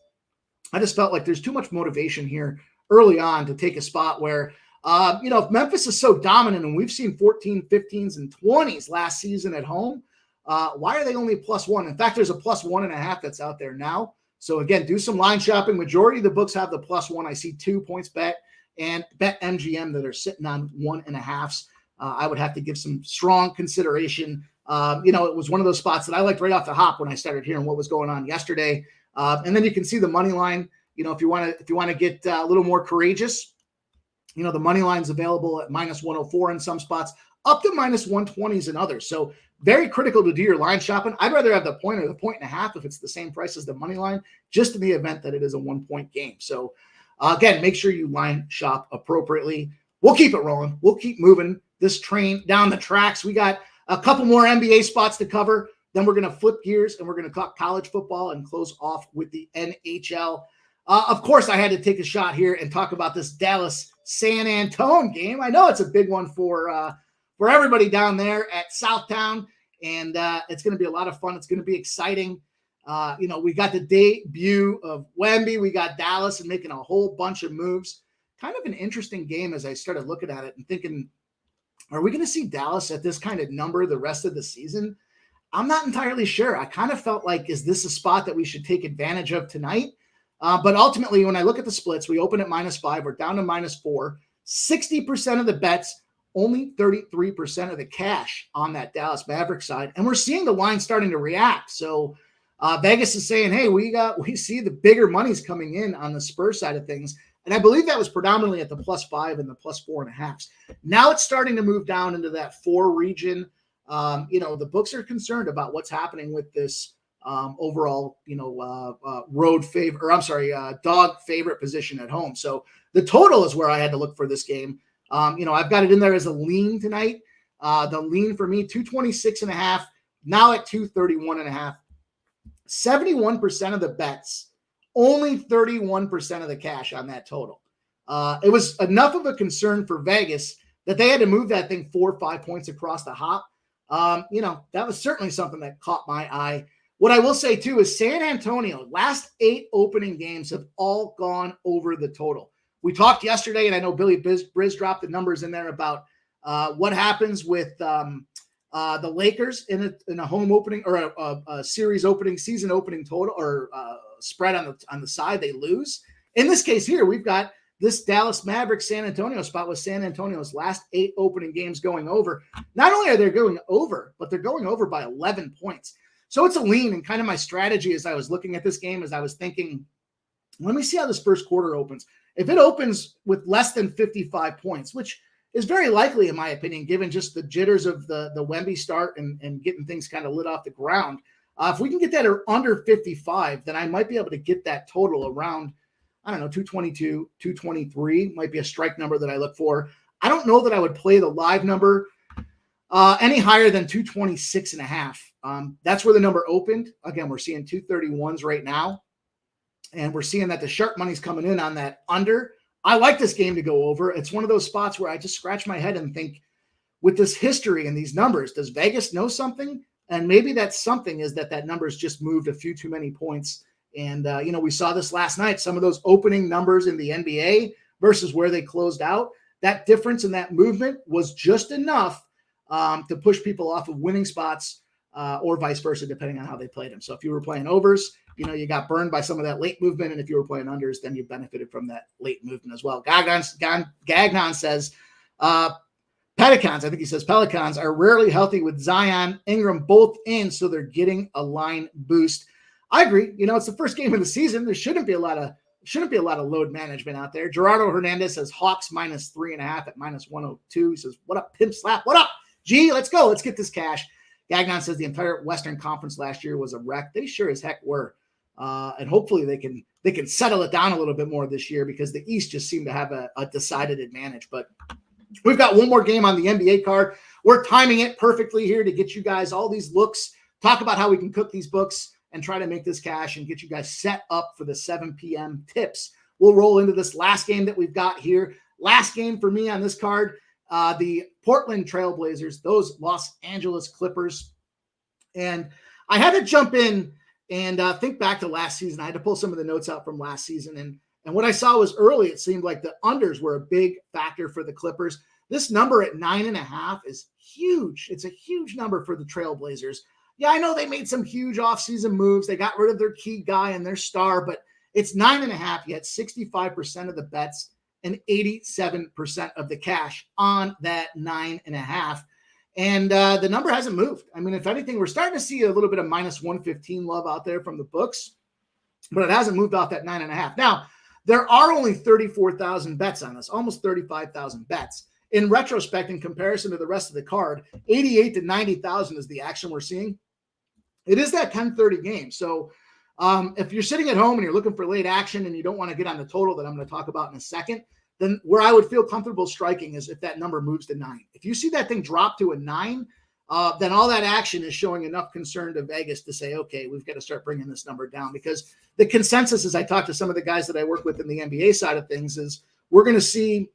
I just felt like there's too much motivation here early on to take a spot where, if Memphis is so dominant and we've seen 14, 15s, and 20s last season at home, why are they only +1? In fact, there's a +1.5 that's out there now. So again, do some line shopping. Majority of the books have the +1. I see 2 points bet and bet MGM that are sitting on 1.5s. I would have to give some strong consideration. It was one of those spots that I liked right off the hop when I started hearing what was going on yesterday. And then you can see the money line. If you want to get a little more courageous, the money line's available at -104 in some spots, up to -120s in others. So very critical to do your line shopping. I'd rather have the point or the 1.5 if it's the same price as the money line, just in the event that it is a 1-point game. So again, make sure you line shop appropriately. We'll keep it rolling. We'll keep moving this train down the tracks. We got a couple more NBA spots to cover. Then we're going to flip gears and we're going to talk college football and close off with the NHL. Of course, I had to take a shot here and talk about this Dallas-San Antonio game. I know it's a big one for everybody down there at Southtown, and it's going to be a lot of fun. It's going to be exciting. We got the debut of Wemby. We got Dallas and making a whole bunch of moves. Kind of an interesting game as I started looking at it and thinking, are we going to see Dallas at this kind of number the rest of the season? I'm not entirely sure. I kind of felt like, is this a spot that we should take advantage of tonight? But ultimately, when I look at the splits, we open at -5. We're down to -4. 60% of the bets, only 33% of the cash on that Dallas Mavericks side. And we're seeing the line starting to react. So Vegas is saying, hey, we see the bigger money's coming in on the Spurs side of things. And I believe that was predominantly at the +5 and the +4.5s. Now it's starting to move down into that 4 region. The books are concerned about what's happening with this overall, road favor, or I'm sorry, dog favorite position at home. So the total is where I had to look for this game. I've got it in there as a lean tonight. The lean for me, 226.5, now at 231.5. 71% of the bets, only 31% of the cash on that total. It was enough of a concern for Vegas that they had to move that thing 4 or 5 points across the hop. That was certainly something that caught my eye. What I will say, too, is San Antonio, last 8 opening games have all gone over the total. We talked yesterday, and I know Billy Briz dropped the numbers in there about what happens with the Lakers in a home opening or a series opening, season opening total or spread on the side, they lose. In this case here, we've got this Dallas Mavericks San Antonio spot with San Antonio's last 8 opening games going over. Not only are they going over, but they're going over by 11 points. So it's a lean, and kind of my strategy as I was looking at this game, as I was thinking, let me see how this first quarter opens. If it opens with less than 55 points, which is very likely, in my opinion, given just the jitters of the Wemby start and getting things kind of lit off the ground. If we can get that under 55, then I might be able to get that total around, 222, 223 might be a strike number that I look for. I don't know that I would play the live number any higher than 226.5. That's where the number opened. Again, we're seeing 231s right now. And we're seeing that the sharp money's coming in on that under. I like this game to go over. It's one of those spots where I just scratch my head and think, with this history and these numbers, does Vegas know something? And maybe that something is that number's just moved a few too many points. And, we saw this last night, some of those opening numbers in the NBA versus where they closed out. That difference in that movement was just enough to push people off of winning spots or vice versa, depending on how they played them. So if you were playing overs, you got burned by some of that late movement. And if you were playing unders, then you benefited from that late movement as well. Gagnon says, Pelicans, I think he says Pelicans are rarely healthy with Zion, Ingram both in, so they're getting a line boost. I agree. It's the first game of the season. There shouldn't be a lot of load management out there. Gerardo Hernandez says Hawks -3.5 at -102. He says, what up, pimp slap? What up? G, let's go. Let's get this cash. Gagnon says the entire Western Conference last year was a wreck. They sure as heck were. And hopefully they can settle it down a little bit more this year, because the East just seemed to have a decided advantage. But we've got one more game on the NBA card. We're timing it perfectly here to get you guys all these looks, talk about how we can cook these books and try to make this cash and get you guys set up for the 7 p.m. tips. We'll roll into this last game that we've got here. Last game for me on this card, the Portland Trailblazers, those Los Angeles Clippers. And I had to jump in and think back to last season. I had to pull some of the notes out from last season. And what I saw was early, it seemed like the unders were a big factor for the Clippers. This number at 9.5 is huge. It's a huge number for the Trailblazers. Yeah, I know they made some huge offseason moves. They got rid of their key guy and their star, but it's 9.5. You had 65% of the bets and 87% of the cash on that 9.5. And the number hasn't moved. I mean, if anything, we're starting to see a little bit of -115 love out there from the books, but it hasn't moved off that 9.5. Now, there are only 34,000 bets on this, almost 35,000 bets. In retrospect, in comparison to the rest of the card, 88 to 90,000 is the action we're seeing. It is that 10:30 game. So if you're sitting at home and you're looking for late action and you don't want to get on the total that I'm going to talk about in a second, then where I would feel comfortable striking is if that number moves to 9. If you see that thing drop to a 9, then all that action is showing enough concern to Vegas to say, okay, we've got to start bringing this number down, because the consensus, as I talk to some of the guys that I work with in the NBA side of things, is we're going to see,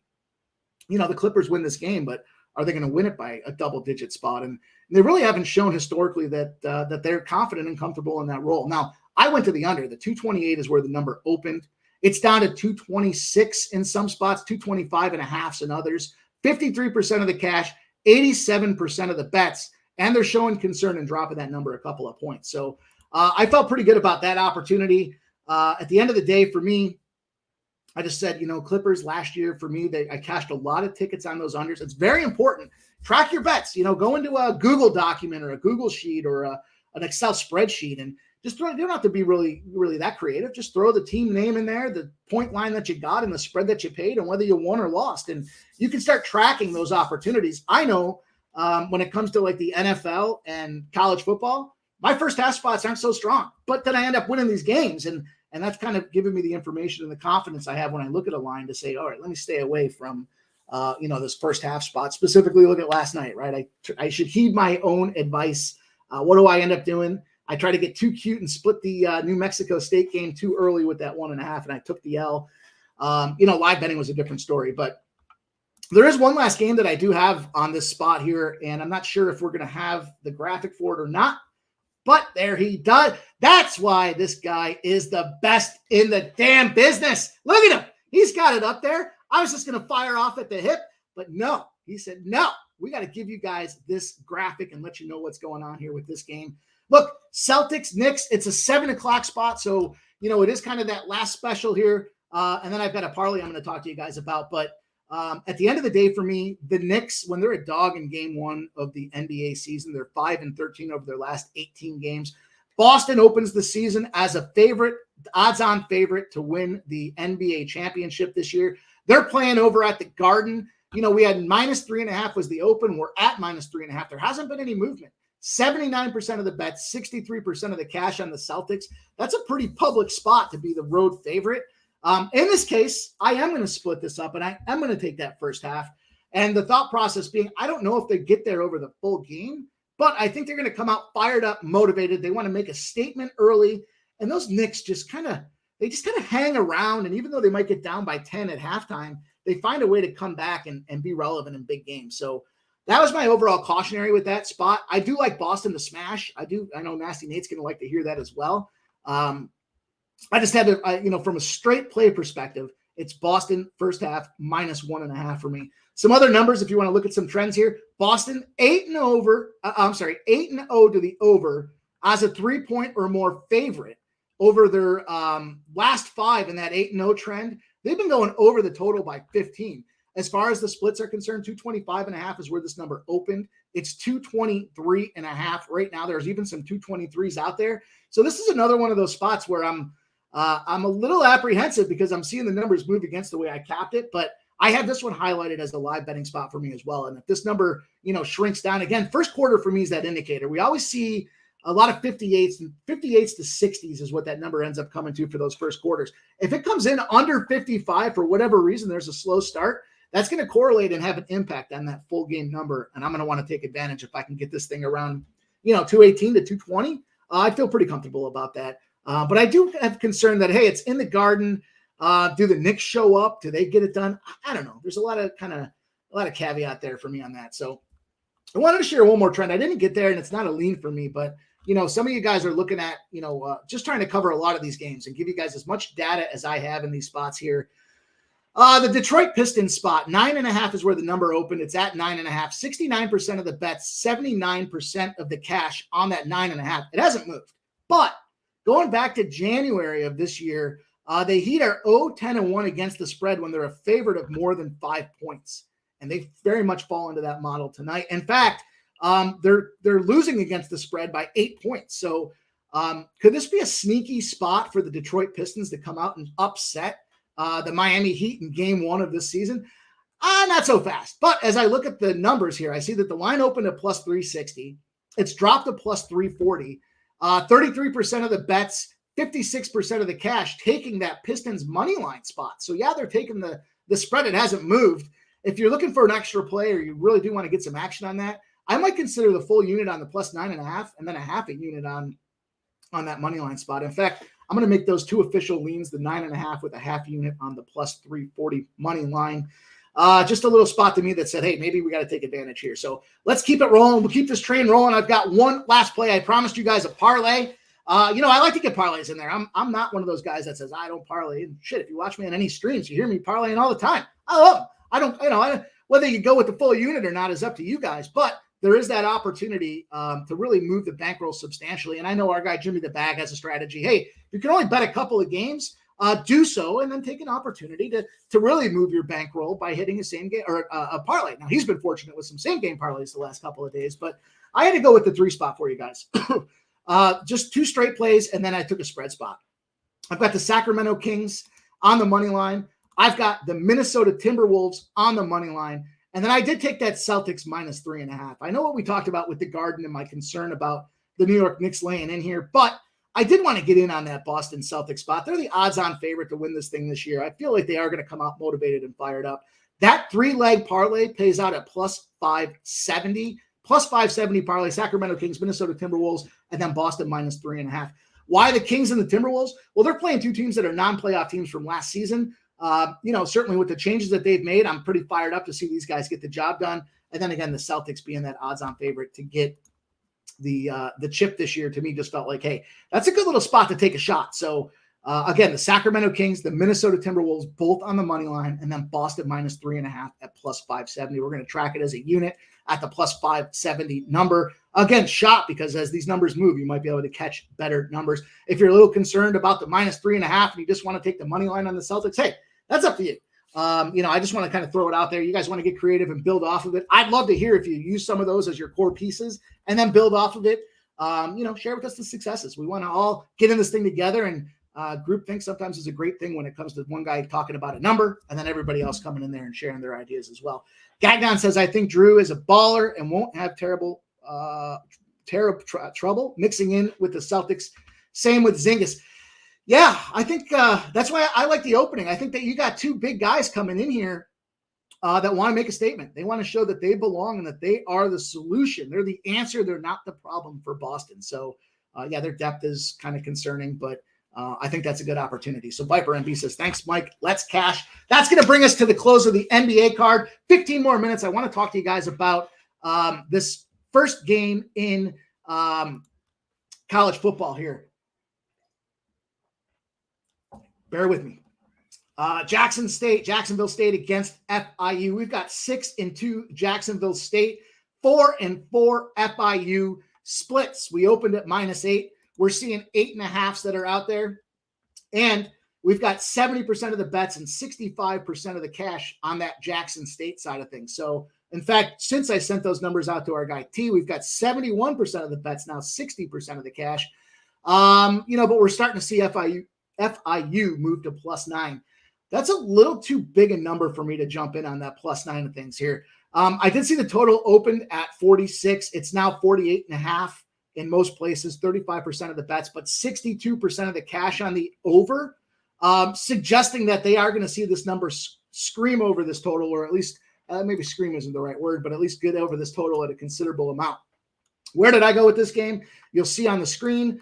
the Clippers win this game, but are they going to win it by a double-digit spot? And they really haven't shown historically that they're confident and comfortable in that role. Now, I went to the under. The 228 is where the number opened. It's down to 226 in some spots, 225.5 in others, 53% of the cash, 87% of the bets, and they're showing concern and dropping that number a couple of points. So I felt pretty good about that opportunity. At the end of the day, for me, I just said, Clippers last year, for me, I cashed a lot of tickets on those unders. It's very important. Track your bets. Go into a Google document or a Google sheet or an Excel spreadsheet and just you don't have to be really, really that creative. Just throw the team name in there, the point line that you got, and the spread that you paid, and whether you won or lost. And you can start tracking those opportunities. I know when it comes to like the NFL and college football, my first half spots aren't so strong, but then I end up winning these games. And that's kind of giving me the information and the confidence I have when I look at a line to say, all right, let me stay away from, this first half spot. Specifically, look at last night, right? I should heed my own advice. What do I end up doing? I try to get too cute and split the New Mexico State game too early with that 1.5, and I took the L. Live betting was a different story, but there is one last game that I do have on this spot here, and I'm not sure if we're going to have the graphic for it or not, but there he does. That's why this guy is the best in the damn business. Look at him. He's got it up there. I was just going to fire off at the hip, but no. He said, no, we got to give you guys this graphic and let you know what's going on here with this game. Look, Celtics, Knicks, it's a 7 o'clock spot. So, it is kind of that last special here. And then I've got a parlay I'm going to talk to you guys about. But at the end of the day, for me, the Knicks, when they're a dog in game 1 of the NBA season, they're 5-13 over their last 18 games. Boston opens the season as a favorite, odds-on favorite to win the NBA championship this year. They're playing over at the Garden. We had -3.5 was the open. We're at -3.5. There hasn't been any movement. 79% of the bets, 63% of the cash on the Celtics. That's a pretty public spot to be the road favorite. In this case, I am going to split this up, and I am going to take that first half. And the thought process being, I don't know if they get there over the full game, but I think they're going to come out fired up, motivated. They want to make a statement early. And those Knicks just kind of hang around. And even though they might get down by 10 at halftime, they find a way to come back and be relevant in big games. So that was my overall cautionary with that spot. I do like Boston to smash. I know Nasty Nate's going to like to hear that as well. I just had to, from a straight play perspective, It's Boston first half -1.5 for me. Some other numbers, if you want to look at some trends here. Boston 8-0 to the over as a 3-point or more favorite over their last 5 in that 8-0 trend. They've been going over the total by 15. As far as the splits are concerned, 225.5 is where this number opened. It's 223.5 right now. There's even some 223s out there. So this is another one of those spots where I'm a little apprehensive because I'm seeing the numbers move against the way I capped it, but I have this one highlighted as a live betting spot for me as well. And if this number, shrinks down again, first quarter for me is that indicator. We always see a lot of 58s to 60s is what that number ends up coming to for those first quarters. If it comes in under 55 for whatever reason, there's a slow start, that's going to correlate and have an impact on that full game number. And I'm going to want to take advantage if I can get this thing around, 218 to 220. I feel pretty comfortable about that. But I do have concern that, hey, it's in the Garden. Do the Knicks show up? Do they get it done? I don't know. There's a lot of caveat there for me on that. So I wanted to share one more trend. I didn't get there, and it's not a lean for me, but some of you guys are looking at, just trying to cover a lot of these games and give you guys as much data as I have in these spots here. The Detroit Pistons spot, 9.5 is where the number opened. It's at 9.5, 69% of the bets, 79% of the cash on that 9.5. It hasn't moved, but going back to January of this year, the Heat are 0-10-1 against the spread when they're a favorite of more than 5 points. And they very much fall into that model tonight. In fact, they're losing against the spread by 8 points. So could this be a sneaky spot for the Detroit Pistons to come out and upset the Miami Heat in game 1 of this season? Not so fast. But as I look at the numbers here, I see that the line opened at plus 360. It's dropped to plus 340. 33% of the bets, 56% of the cash taking that Pistons money line spot. So yeah, they're taking the spread. It hasn't moved. If you're looking for an extra play or you really do want to get some action on that, I might consider the full unit on the plus 9.5 and then a half a unit on that money line spot. In fact, I'm going to make those 2 official leans, the 9.5 with a half unit on the plus 340 money line. Just a little spot to me that said, hey, maybe we got to take advantage here. So let's keep it rolling. We'll keep this train rolling. I've got one last play. I promised you guys a parlay. I like to get parlays in there. I'm not one of those guys that says I don't parlay. And shit, if you watch me on any streams, you hear me parlaying all the time. I love them. I don't, whether you go with the full unit or not is up to you guys, but there is that opportunity to really move the bankroll substantially. And I know our guy, Jimmy the Bag, has a strategy. Hey, you can only bet a couple of games, do so, and then take an opportunity to really move your bankroll by hitting a same game or a parlay. Now, he's been fortunate with some same game parlays the last couple of days, but I had to go with the 3 spot for you guys. Just 2 straight plays, and then I took a spread spot. I've got the Sacramento Kings on the money line. I've got the Minnesota Timberwolves on the money line. And then I did take that Celtics minus 3.5. I know what we talked about with the Garden and my concern about the New York Knicks laying in here, but I did want to get in on that Boston Celtics spot. They're the odds-on favorite to win this thing this year. I feel like they are going to come out motivated and fired up. That 3-leg parlay pays out at plus 570. Plus 570 parlay, Sacramento Kings, Minnesota Timberwolves, and then Boston minus 3.5. Why the Kings and the Timberwolves? Well, they're playing 2 teams that are non-playoff teams from last season. Certainly with the changes that they've made, I'm pretty fired up to see these guys get the job done. And then again, the Celtics being that odds-on favorite to get the chip this year, to me, just felt like, hey, that's a good little spot to take a shot. So again, the Sacramento Kings, the Minnesota Timberwolves, both on the money line, and then Boston minus 3.5 at plus 570. We're going to track it as a unit at the plus 570 number. Again, shot because as these numbers move, you might be able to catch better numbers. If you're a little concerned about the minus 3.5 and you just want to take the money line on the Celtics, hey, that's up to you. I just want to kind of throw it out there. You guys want to get creative and build off of it. I'd love to hear if you use some of those as your core pieces and then build off of it. Share with us the successes. We want to all get in this thing together, and groupthink sometimes is a great thing when it comes to one guy talking about a number and then everybody else coming in there and sharing their ideas as well. Gagnon says, I think Drew is a baller and won't have terrible trouble mixing in with the Celtics. Same with Zingas. Yeah, I think that's why I like the opening. I think that you got 2 big guys coming in here that want to make a statement. They want to show that they belong and that they are the solution. They're the answer. They're not the problem for Boston. So, their depth is kind of concerning, but I think that's a good opportunity. So Viper MB says, thanks, Mike. Let's cash. That's going to bring us to the close of the NBA card. 15 more minutes. I want to talk to you guys about this first game in college football here. Bear with me. Jacksonville State against FIU. We've got 6-2 Jacksonville State, 4-4 FIU splits. We opened at -8. We're seeing 8.5s that are out there. And we've got 70% of the bets and 65% of the cash on that Jackson State side of things. So, in fact, since I sent those numbers out to our guy T, we've got 71% of the bets now, 60% of the cash. But we're starting to see FIU move to +9. That's a little too big a number for me to jump in on that +9 of things here. I did see the total opened at 46. It's now 48.5 in most places, 35% of the bets, but 62% of the cash on the over, suggesting that they are going to see this number scream over this total, or at least maybe scream isn't the right word, but at least get over this total at a considerable amount. Where did I go with this game? You'll see on the screen.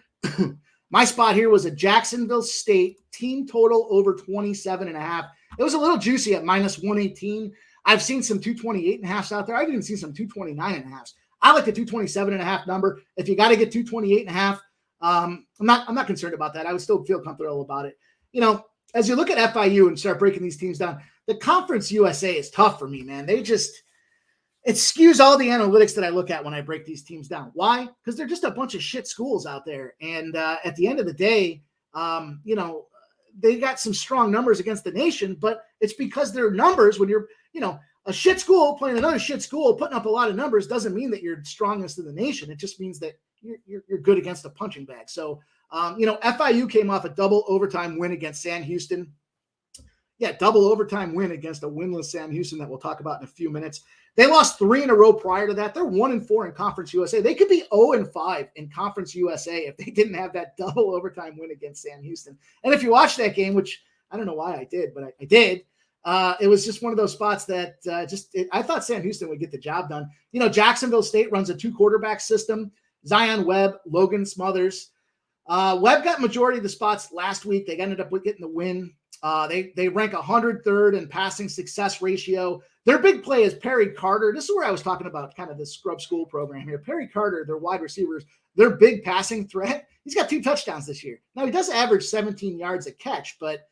My spot here was a Jacksonville State team total over 27.5. It was a little juicy at -118. I've seen some 228.5s out there. I've even seen some 229.5s. I like the 227.5 number. If you got to get 228.5, I'm not concerned about that. I would still feel comfortable about it. As you look at FIU and start breaking these teams down, the Conference USA is tough for me, man. It skews all the analytics that I look at when I break these teams down. Why? Because they're just a bunch of shit schools out there. And at the end of the day, they got some strong numbers against the nation, but it's because their numbers, when you're, a shit school playing another shit school, putting up a lot of numbers doesn't mean that you're strongest in the nation. It just means that you're good against a punching bag. So, FIU came off a double overtime win against Sam Houston. Yeah, double overtime win against a winless Sam Houston that we'll talk about in a few minutes. They lost 3 in a row prior to that. They're 1-4 in Conference USA. They could be 0-5 in Conference USA if they didn't have that double overtime win against Sam Houston. And if you watch that game, which I don't know why I did, but I did, it was just one of those spots that I thought Sam Houston would get the job done. Jacksonville State runs a 2-quarterback system. Zion Webb, Logan Smothers. Webb got majority of the spots last week. They ended up getting the win. They rank 103rd in passing success ratio. Their big play is Perry Carter. This is where I was talking about kind of the scrub school program here. Perry Carter, their wide receivers, their big passing threat. He's got 2 touchdowns this year. Now, he does average 17 yards a catch, but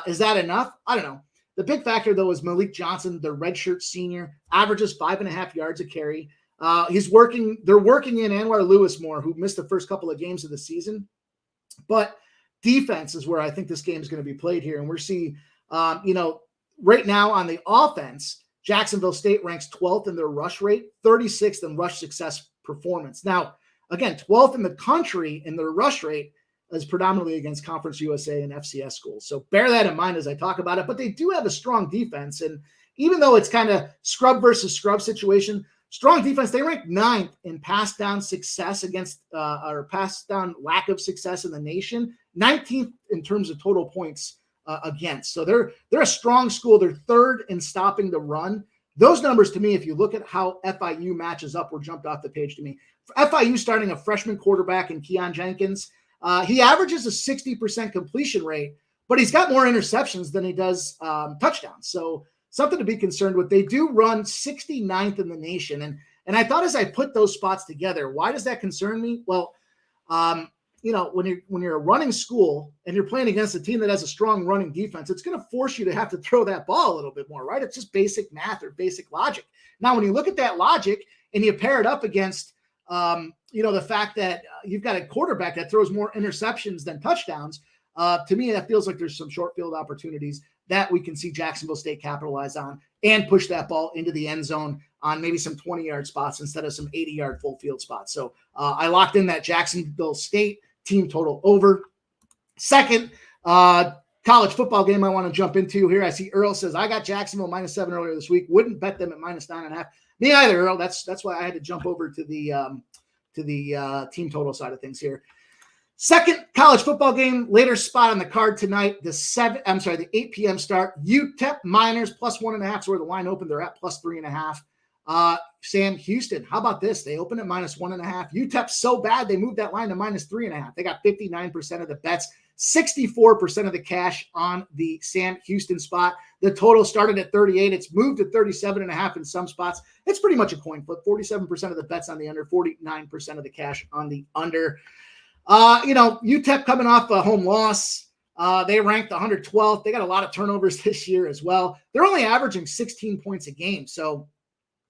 is that enough? I don't know. The big factor, though, is Malik Johnson, the redshirt senior, averages 5.5 yards a carry. They're working in Anwar Lewis more, who missed the first couple of games of the season. But defense is where I think this game is going to be played here. And we're seeing, right now on the offense, Jacksonville State ranks 12th in their rush rate, 36th in rush success performance. Now, again, 12th in the country in their rush rate is predominantly against Conference USA and FCS schools. So bear that in mind as I talk about it. But they do have a strong defense. And even though it's kind of scrub versus scrub situation, strong defense, they rank 9th in pass down success against or pass down lack of success in the nation, 19th in terms of total points against. So they're a strong school. They're 3rd in stopping the run. Those numbers to me, if you look at how FIU matches up, were jumped off the page to me. FIU starting a freshman quarterback in Keon Jenkins. He averages a 60% completion rate, but he's got more interceptions than he does touchdowns. So something to be concerned with. They do run 69th in the nation. And I thought as I put those spots together, why does that concern me? Well, when you're a running school and you're playing against a team that has a strong running defense, it's going to force you to have to throw that ball a little bit more, right? It's just basic math or basic logic. Now, when you look at that logic and you pair it up against, the fact that you've got a quarterback that throws more interceptions than touchdowns, to me, that feels like there's some short field opportunities that we can see Jacksonville State capitalize on and push that ball into the end zone on maybe some 20-yard spots instead of some 80-yard full field spots. So I locked in that Jacksonville State team total over. Second college football game I want to jump into here. I see Earl says, I got Jacksonville -7 earlier this week. Wouldn't bet them at -9.5. Me either, Earl. That's why I had to jump over to the team total side of things here. Second college football game, later spot on the card tonight, the 8 p.m. start. UTEP Miners +1.5 is where the line opened. They're at +3.5. Sam Houston, how about this? They open at -1.5. UTEP's so bad, they moved that line to -3.5. They got 59% of the bets, 64% of the cash on the Sam Houston spot. The total started at 38. It's moved to 37.5 in some spots. It's pretty much a coin flip. 47% of the bets on the under, 49% of the cash on the under. UTEP coming off a home loss. They ranked 112th. They got a lot of turnovers this year as well. They're only averaging 16 points a game. So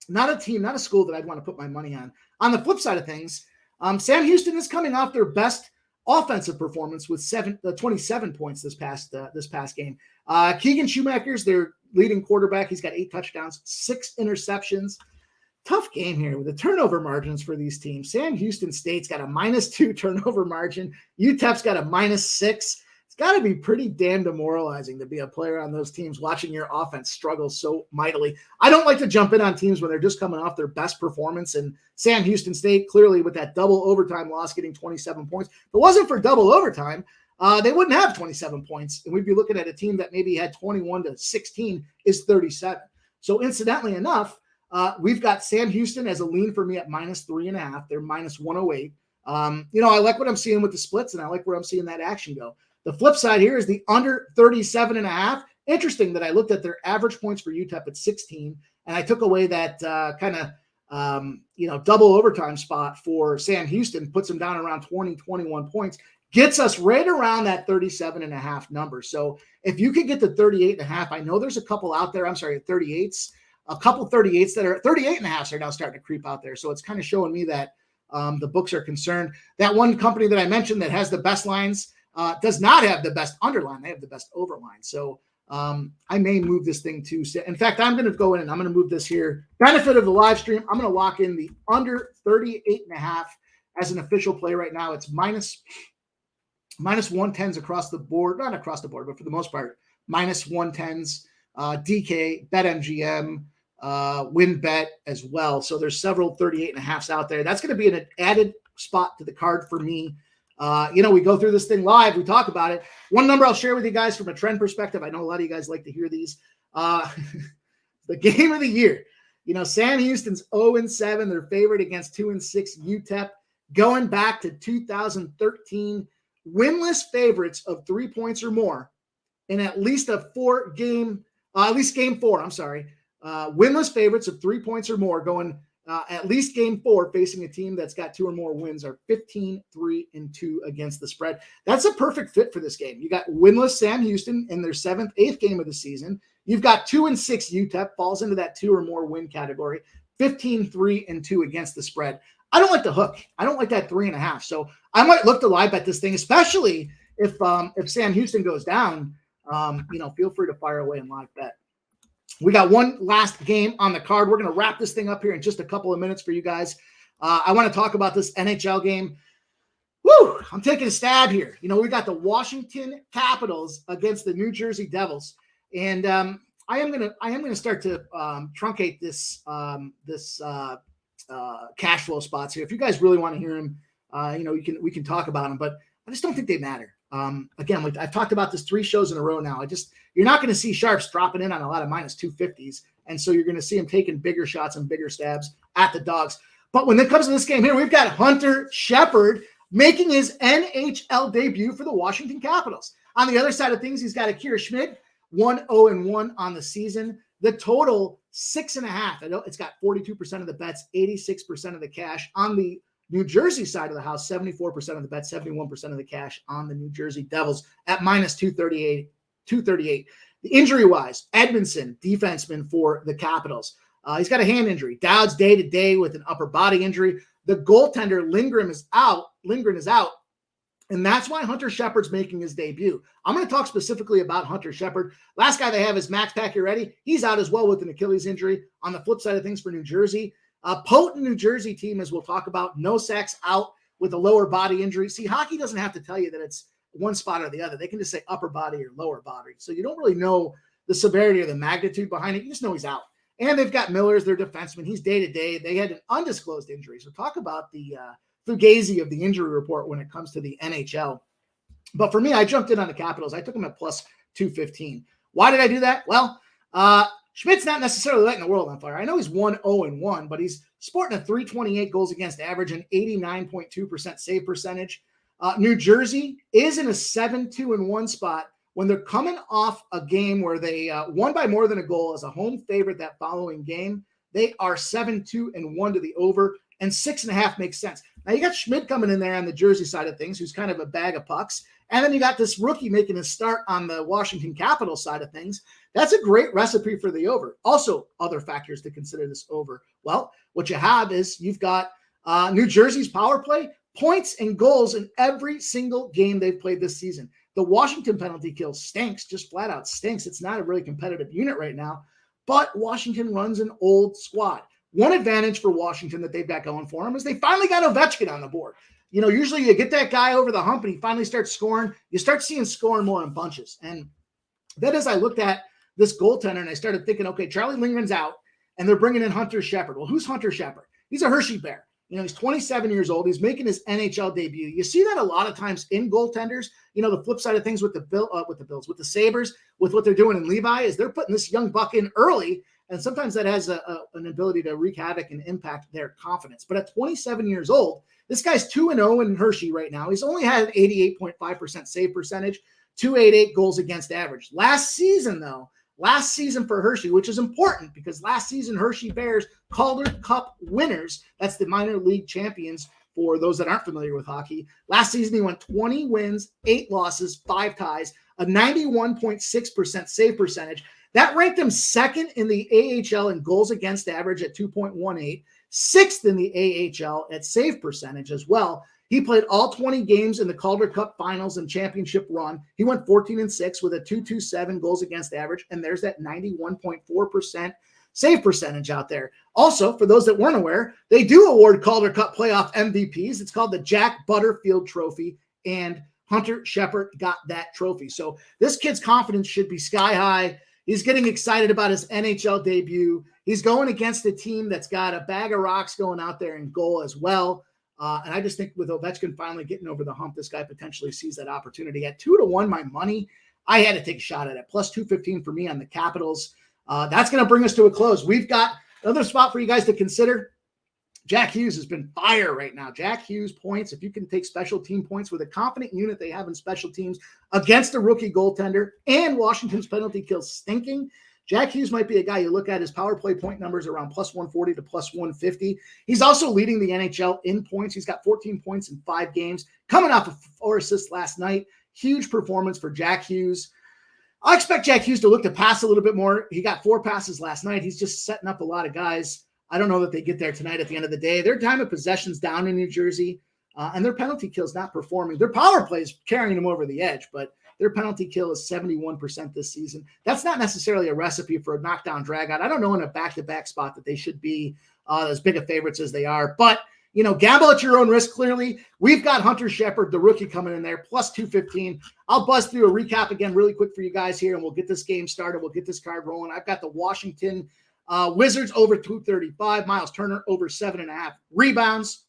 not a team, not a school that I'd want to put my money on. On the flip side of things, Sam Houston is coming off their best offensive performance with 27 points this past game. Keegan Schumacher's their leading quarterback. He's got 8 touchdowns, 6 interceptions. Tough game here with the turnover margins for these teams. Sam Houston State's got a -2 turnover margin. UTEP's got a -6. It's got to be pretty damn demoralizing to be a player on those teams watching your offense struggle so mightily. I don't like to jump in on teams when they're just coming off their best performance, and Sam Houston State clearly with that double overtime loss getting 27 points. If it wasn't for double overtime, they wouldn't have 27 points, and we'd be looking at a team that maybe had 21-16 is 37. So incidentally enough, we've got Sam Houston as a lean for me at -3.5. They're -108. I like what I'm seeing with the splits, and I like where I'm seeing that action go. The flip side here is the under 37.5. Interesting that I looked at their average points for UTEP at 16, and I took away that double overtime spot for Sam Houston, puts them down around 20, 21 points, gets us right around that 37.5 number. So if you could get to 38.5, I know there's a couple out there. I'm sorry, 38s. A couple 38s that are 38.5s are now starting to creep out there. So it's kind of showing me that the books are concerned. That one company that I mentioned that has the best lines does not have the best underline. They have the best overline. So I may move this thing to, in fact, I'm going to go in and I'm going to move this here. Benefit of the live stream, I'm going to lock in the under 38.5 as an official play right now. It's minus 110s across the board, not across the board, but for the most part, minus 110s, DK, BetMGM, WinBet as well. So there's several 38.5s out there. That's going to be an added spot to the card for me. We go through this thing live. We talk about it. One number I'll share with you guys from a trend perspective. I know a lot of you guys like to hear these. The game of the year. Sam Houston's 0-7. They're favored against 2-6 UTEP. Going back to 2013, winless favorites of 3 points or more in at least game 4. I'm sorry. Winless favorites of 3 points or more going at least game 4 facing a team that's got 2 or more wins are 15-3-2 against the spread. That's a perfect fit for this game. You got winless Sam Houston in their 7th, 8th game of the season. You've got 2-6 UTEP falls into that 2 or more win category, 15-3-2 against the spread. I don't like the hook. I don't like that 3.5. So I might look to live bet this thing, especially if Sam Houston goes down. Feel free to fire away and live bet. We got one last game on the card. We're going to wrap this thing up here in just a couple of minutes for you guys. I want to talk about this NHL game. Woo! I'm taking a stab here. We got the Washington Capitals against the New Jersey Devils, and I am gonna start to truncate this cash flow spots here. If you guys really want to hear them, we can talk about them, but I just don't think they matter. Again, like I've talked about this 3 shows in a row now. You're not going to see sharps dropping in on a lot of -250s. And so you're going to see them taking bigger shots and bigger stabs at the dogs. But when it comes to this game here, we've got Hunter Shepard making his NHL debut for the Washington Capitals. On the other side of things, he's got Akira Schmid, 1-0-1 on the season. The total 6.5. I know it's got 42% of the bets, 86% of the cash. On the New Jersey side of the house, 74% of the bets, 71% of the cash on the New Jersey Devils at -238. The injury-wise, Edmondson, defenseman for the Capitals. He's got a hand injury. Dowd's day-to-day with an upper body injury. The goaltender, Lindgren is out. And that's why Hunter Shepard's making his debut. I'm going to talk specifically about Hunter Shepard. Last guy they have is Max Pacioretty. He's out as well with an Achilles injury. On the flip side of things for New Jersey, a potent New Jersey team, as we'll talk about. Nosak's out with a lower body injury. See, hockey doesn't have to tell you that it's one spot or the other. They can just say upper body or lower body. So you don't really know the severity or the magnitude behind it. You just know he's out. And they've got Miller's their defenseman. He's day-to-day. They had an undisclosed injury. So talk about the fugazi of the injury report when it comes to the NHL. But for me, I jumped in on the Capitals. I took them at +215. Why did I do that? Well, Schmidt's not necessarily lighting the world on fire. I know he's 1-0-1, but he's sporting a .328 goals against average and 89.2% save percentage. New Jersey is in a 7-2-1 spot when they're coming off a game where they won by more than a goal as a home favorite that following game. They are 7-2-1 to the over, and 6.5 makes sense. Now you got Schmidt coming in there on the Jersey side of things, who's kind of a bag of pucks. And then you got this rookie making a start on the Washington Capitals side of things. That's a great recipe for the over. Also, other factors to consider this over. Well, what you have is you've got New Jersey's power play, points and goals in every single game they've played this season. The Washington penalty kill stinks, just flat out stinks. It's not a really competitive unit right now, but Washington runs an old squad. One advantage for Washington that they've got going for them is they finally got Ovechkin on the board. You know, usually you get that guy over the hump and he finally starts scoring. You start seeing scoring more in bunches. And then as I looked at this goaltender and I started thinking, okay, Charlie Lindgren's out and they're bringing in Hunter Shepard. Well, who's Hunter Shepard? He's a Hershey Bear. You know, he's 27 years old. He's making his NHL debut. You see that a lot of times in goaltenders. You know, the flip side of things with the Bills, with the Sabres, with what they're doing in Levi is they're putting this young buck in early, and sometimes that has an ability to wreak havoc and impact their confidence. But at 27 years old, this guy's 2-0 in Hershey right now. He's only had an 88.5% save percentage, 288 goals against average. Last season for Hershey, which is important because last season Hershey Bears Calder Cup winners, that's the minor league champions for those that aren't familiar with hockey. Last season he went 20 wins, 8 losses, 5 ties, a 91.6% save percentage. That ranked him second in the AHL in goals against average at 2.18, sixth in the AHL at save percentage as well. He played all 20 games in the Calder Cup finals and championship run. He went 14-6 with a 2.27 goals against average, and there's that 91.4% save percentage out there. Also, for those that weren't aware, they do award Calder Cup playoff MVPs. It's called the Jack Butterfield Trophy, and Hunter Shepard got that trophy. So this kid's confidence should be sky high. He's getting excited about his NHL debut. He's going against a team that's got a bag of rocks going out there in goal as well. And I just think with Ovechkin finally getting over the hump, this guy potentially sees that opportunity. At 2-1, my money, I had to take a shot at it. Plus 215 for me on the Capitals. That's going to bring us to a close. We've got another spot for you guys to consider. Jack Hughes has been fire right now. Jack Hughes points, if you can take special team points with a confident unit they have in special teams against a rookie goaltender and Washington's penalty kills stinking, Jack Hughes might be a guy you look at. His power play point numbers around plus 140 to plus 150. He's also leading the NHL in points. He's got 14 points in 5 games, coming off of 4 assists last night. Huge performance for Jack Hughes. I expect Jack Hughes to look to pass a little bit more. He got 4 passes last night. He's just setting up a lot of guys. I don't know that they get there tonight at the end of the day. Their time of possession's down in New Jersey, and their penalty kill's not performing. Their power play is carrying them over the edge, but their penalty kill is 71% this season. That's not necessarily a recipe for a knockdown dragout. I don't know in a back-to-back spot that they should be as big of favorites as they are. But, you know, gamble at your own risk, clearly. We've got Hunter Shepard, the rookie, coming in there, plus 215. I'll buzz through a recap again really quick for you guys here, and we'll get this game started. We'll get this card rolling. I've got the Washington Wizards over 235. Miles Turner over 7.5 rebounds.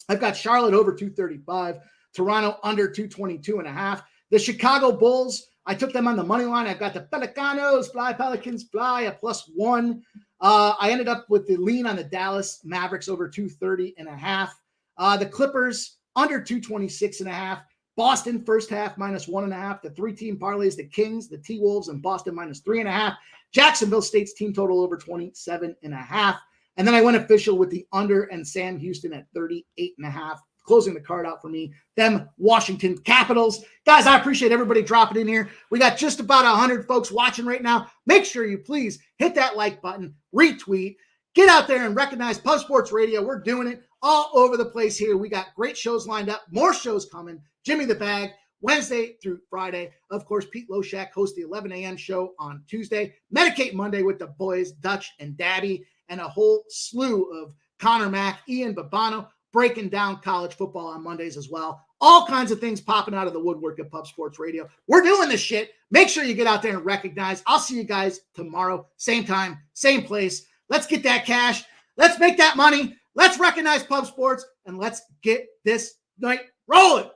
I've got Charlotte over 235. Toronto under 222.5. The Chicago Bulls, I took them on the money line. I've got the Pelicans fly at +1. I ended up with the lean on the Dallas Mavericks over 230.5. The Clippers under 226.5. Boston first half -1.5. The 3-team parlays, the Kings, the T-Wolves, and Boston -3.5. Jacksonville State's team total over 27.5. And then I went official with the under and Sam Houston at 38.5. Closing the card out for me, them Washington Capitals. Guys, I appreciate everybody dropping in here. We got just about 100 folks watching right now. Make sure you please hit that like button, retweet, get out there and recognize Pub Sports Radio. We're doing it all over the place here. We got great shows lined up, more shows coming. Jimmy the Bag, Wednesday through Friday. Of course, Pete Loshak hosts the 11 a.m. show on Tuesday. Medicate Monday with the boys, Dutch and Dabby, and a whole slew of Connor Mack, Ian Babano, breaking down college football on Mondays as well. All kinds of things popping out of the woodwork at Pub Sports Radio. We're doing this shit. Make sure you get out there and recognize. I'll see you guys tomorrow. Same time, same place. Let's get that cash. Let's make that money. Let's recognize Pub Sports, and let's get this night rolling.